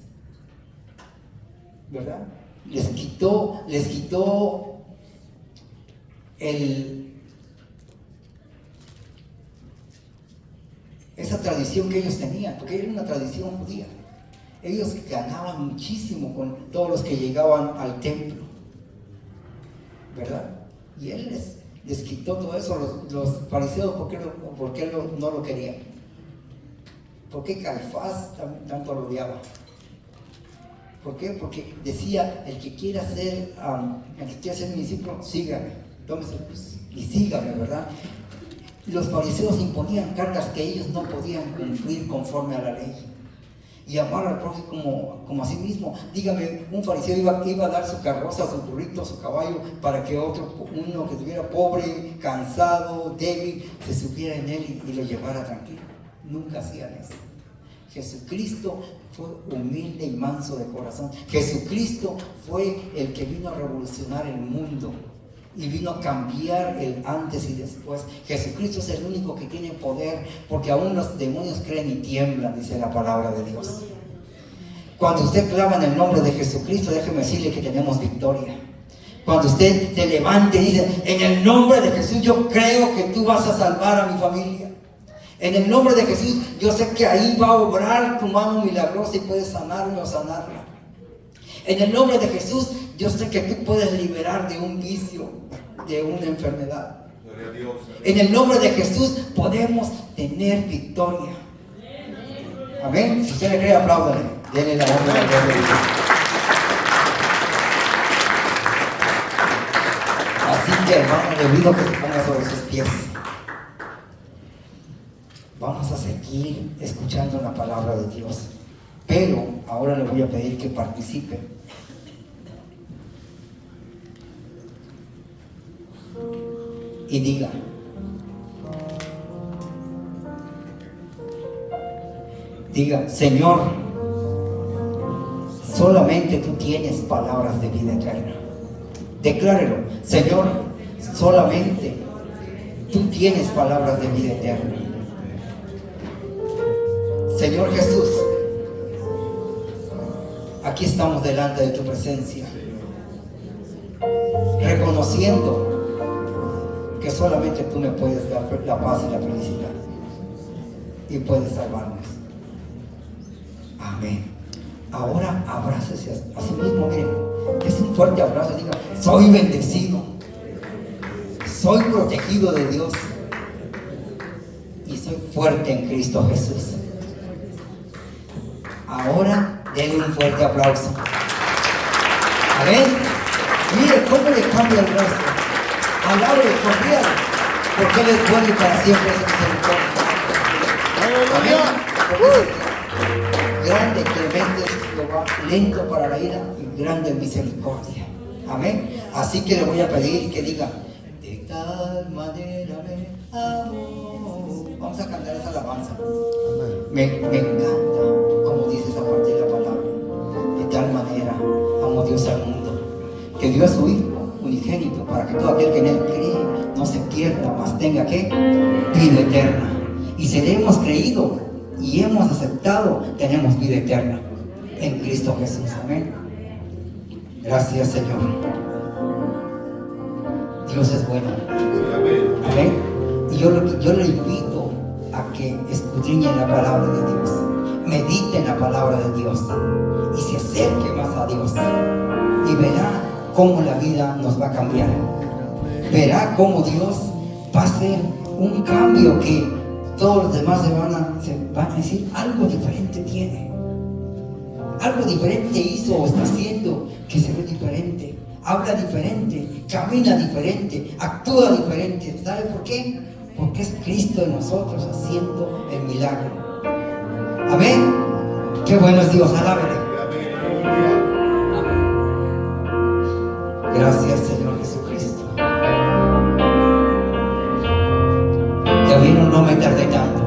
¿verdad? Les quitó esa tradición que ellos tenían, porque era una tradición judía. Ellos ganaban muchísimo con todos los que llegaban al templo, ¿verdad? Y él les quitó todo eso. Los fariseos, ¿por qué no lo querían? ¿Por qué Caifás tanto lo odiaba? ¿Por qué? Porque decía, el que quiera ser mi discípulo, sígame, tómese y sígame, ¿verdad? Los fariseos imponían cargas que ellos no podían cumplir conforme a la ley. Y amar al prójimo como a sí mismo. Dígame, un fariseo iba a dar su carroza, su burrito, su caballo, para que uno que estuviera pobre, cansado, débil, se subiera en él y lo llevara tranquilo. Nunca hacían eso. Jesucristo fue humilde y manso de corazón. Jesucristo fue el que vino a revolucionar el mundo y vino a cambiar el antes y después. Jesucristo es el único que tiene poder, porque aún los demonios creen y tiemblan, dice la palabra de Dios. Cuando usted clama en el nombre de Jesucristo, déjeme decirle que tenemos victoria. Cuando usted se levante y dice, en el nombre de Jesús yo creo que tú vas a salvar a mi familia. En el nombre de Jesús yo sé que ahí va a obrar tu mano milagrosa y puedes sanarme o sanarla. En el nombre de Jesús yo sé que tú puedes liberar de un vicio, de una enfermedad. Gloria a Dios. En el nombre de Jesús podemos tener victoria. Amén. Si usted le cree, apláudale. Denle la honra y la gloria a Dios. Así que, hermano, le pido que se ponga sobre sus pies. Vamos a seguir escuchando la palabra de Dios. Pero ahora le voy a pedir que participe. Y diga, Diga, Señor, solamente tú tienes palabras de vida eterna. Declárelo, Señor, solamente tú tienes palabras de vida eterna. Señor Jesús, aquí estamos delante de tu presencia, reconociendo que solamente tú me puedes dar la paz y la felicidad y puedes salvarnos. Amén. Ahora abrácese a sí mismo, miren, es un fuerte abrazo, diga, soy bendecido, soy protegido de Dios y soy fuerte en Cristo Jesús. Ahora denle un fuerte aplauso. Amén. Mire cómo le cambia el rostro. Alábele, confíale, porque Él es bueno y para siempre es misericordia. Amén. Grande, clemente es Jehová, lento para la ira y grande en misericordia. Amén. Así que le voy a pedir que diga, de tal manera me amó. Vamos a cantar esa alabanza. Me encanta como dice esa parte de la palabra. De tal manera amó Dios al mundo, que dio a su Hijo unigénito, para que todo aquel que en Él cree no se pierda, mas tenga que vida eterna. Y si le hemos creído y hemos aceptado, tenemos vida eterna en Cristo Jesús. Amén. Gracias, Señor. Dios es bueno. Amén. Y yo le invito a que escudriñe la palabra de Dios, medite en la palabra de Dios y se acerque más a Dios, y verá cómo la vida nos va a cambiar. Verá cómo Dios va a hacer un cambio que todos los demás se van a decir, algo diferente tiene, algo diferente hizo o está haciendo, que se ve diferente, habla diferente, camina diferente, actúa diferente. ¿Sabe por qué? Porque es Cristo en nosotros haciendo el milagro. Amén. Qué bueno es Dios, alábele. Gracias, Señor Jesucristo. Ya vieron, no me tardé tanto,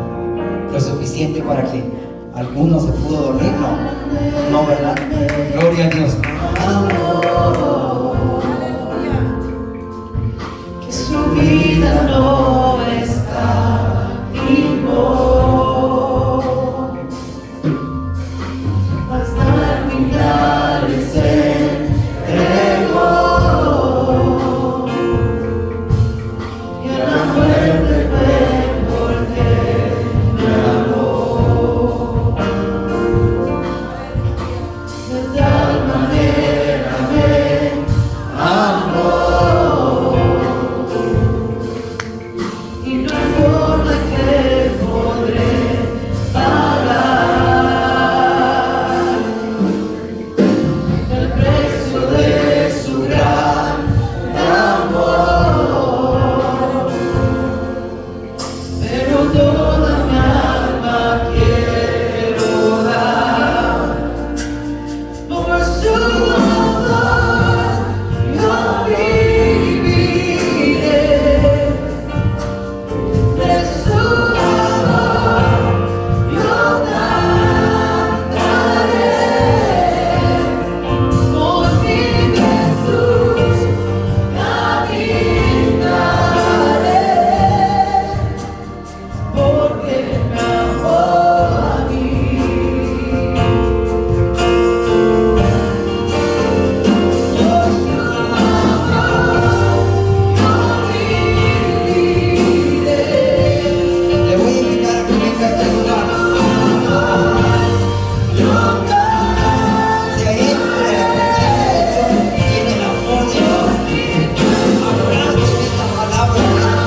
lo suficiente para que alguno se pudo dormir. No, ¿verdad? Gloria a Dios. Que su vida no está igual, hasta el final se entregó, y a la muerte fue porque me amó. De tal manera me amó, y no hay forma que podré pagar el precio de su gran amor. Pero toda mi alma quiero dar por su amor. Yo viviré de su amor, yo cantaré por mi Jesús, caminaré, porque me amó a mí. Por su amor yo viviré. Le voy a invitar a que venga a este lugar. Se entra en la presencia de Dios y en el amor de Dios. Abrace esta palabra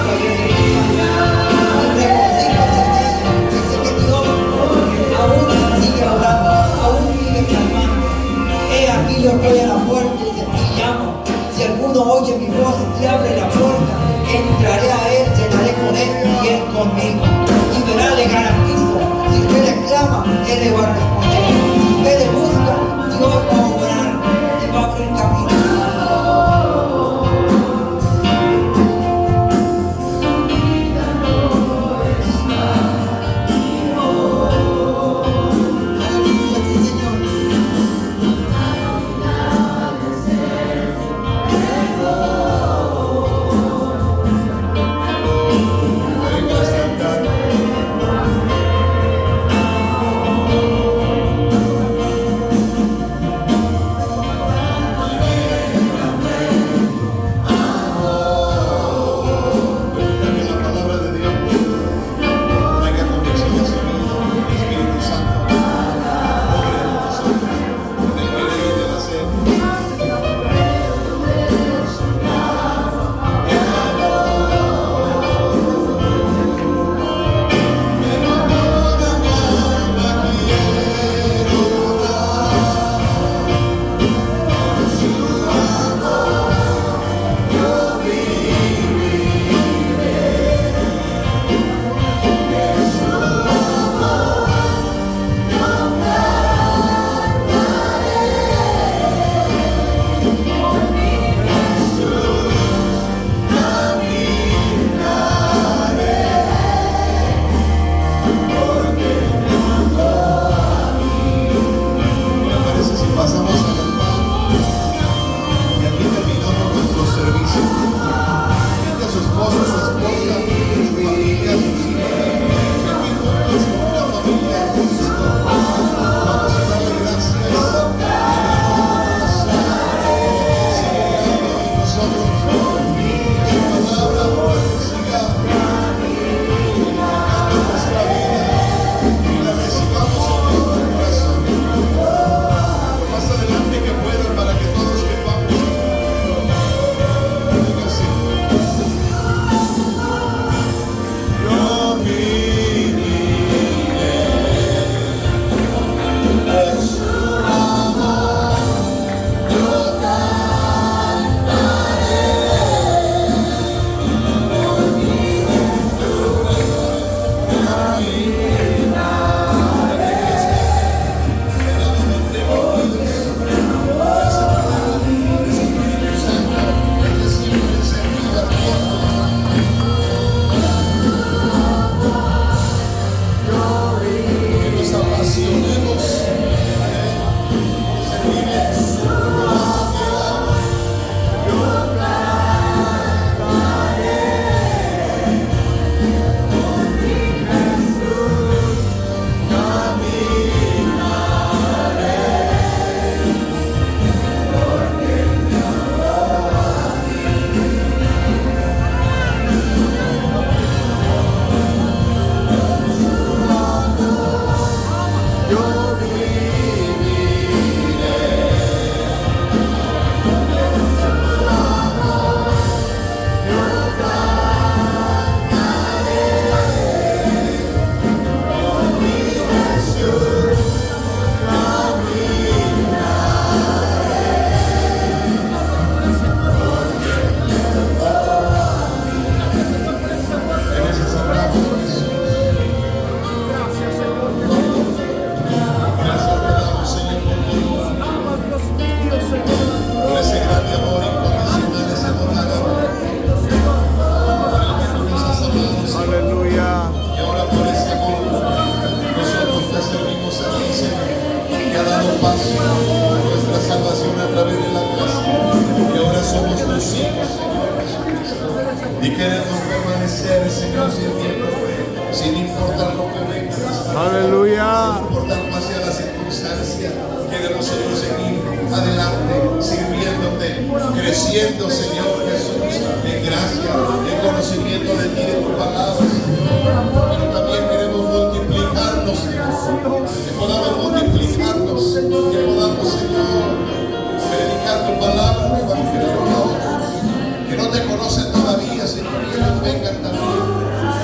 que dice que Dios aún sigue hablando, aún sigue clamando. He aquí yo estoy a la puerta y llamo. Si alguno oye mi voz y abre la puerta, entraré a él, cenaré con él y él conmigo. Y verá, le garantizo, si usted le clama, él le va a responder. Si usted le busca, Dios va a obrar y va a abrir camino. Su vida no está igual, dado paso a nuestra salvación a través de la gracia. Y ahora somos tus hijos, Señor Jesucristo. Y queremos permanecer, Señor, sirviéndote, sin importar lo que venga. Aleluya. Sin importar cuál sea la circunstancia. Queremos, Señor, seguir adelante, sirviéndote, creciendo, Señor Jesús, en gracia, en conocimiento de ti, de tu palabra, Señor. Pero también queremos multiplicarnos, Señor. Que podamos multiplicarnos, que podamos, Señor, predicar tu palabra, tu evangelio a otros que no te conocen todavía, Señor, y ellos vengan también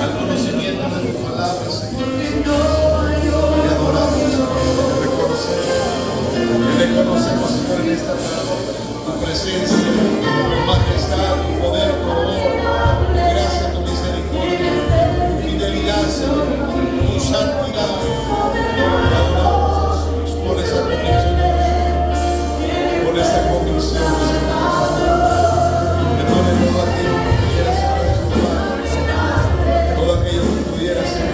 al conocimiento de tu palabra, Señor. Y adoramos, Señor, te reconocemos, Señor, en esta tarde tu presencia, tu majestad, tu poder, tu amor, tu gracia, tu misericordia, tu fidelidad, Señor, tu santidad. Te adoramos, Jesús, por esa convicción, por esta convicción, Señor. Perdone todo aquello que pudiera ser todo aquello que pudiera ser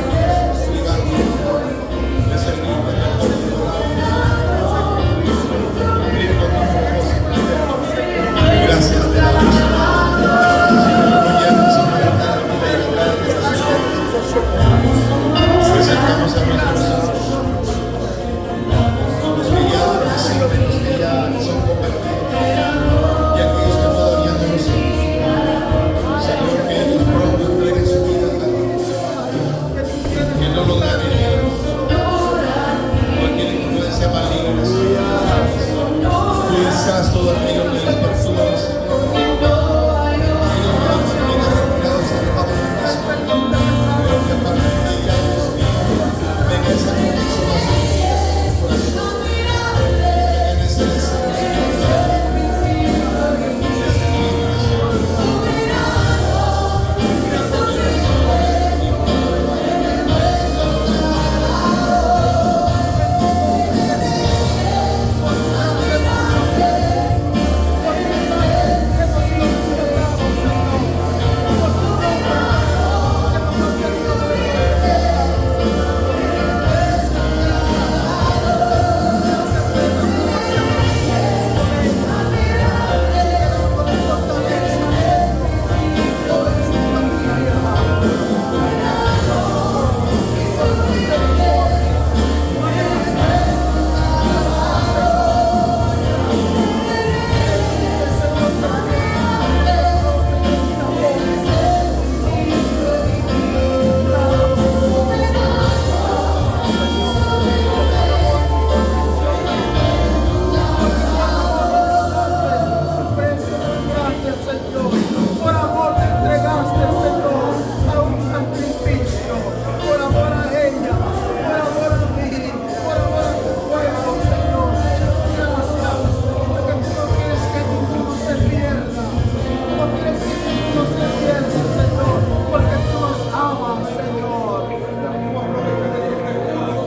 privado de servirte mejor y cumplir con tu propósito. Gracias te damos, Señor. Apoyarnos en la tarde y la llegada de esta ciudad. Presentamos a nuestros hijos. Los guiados,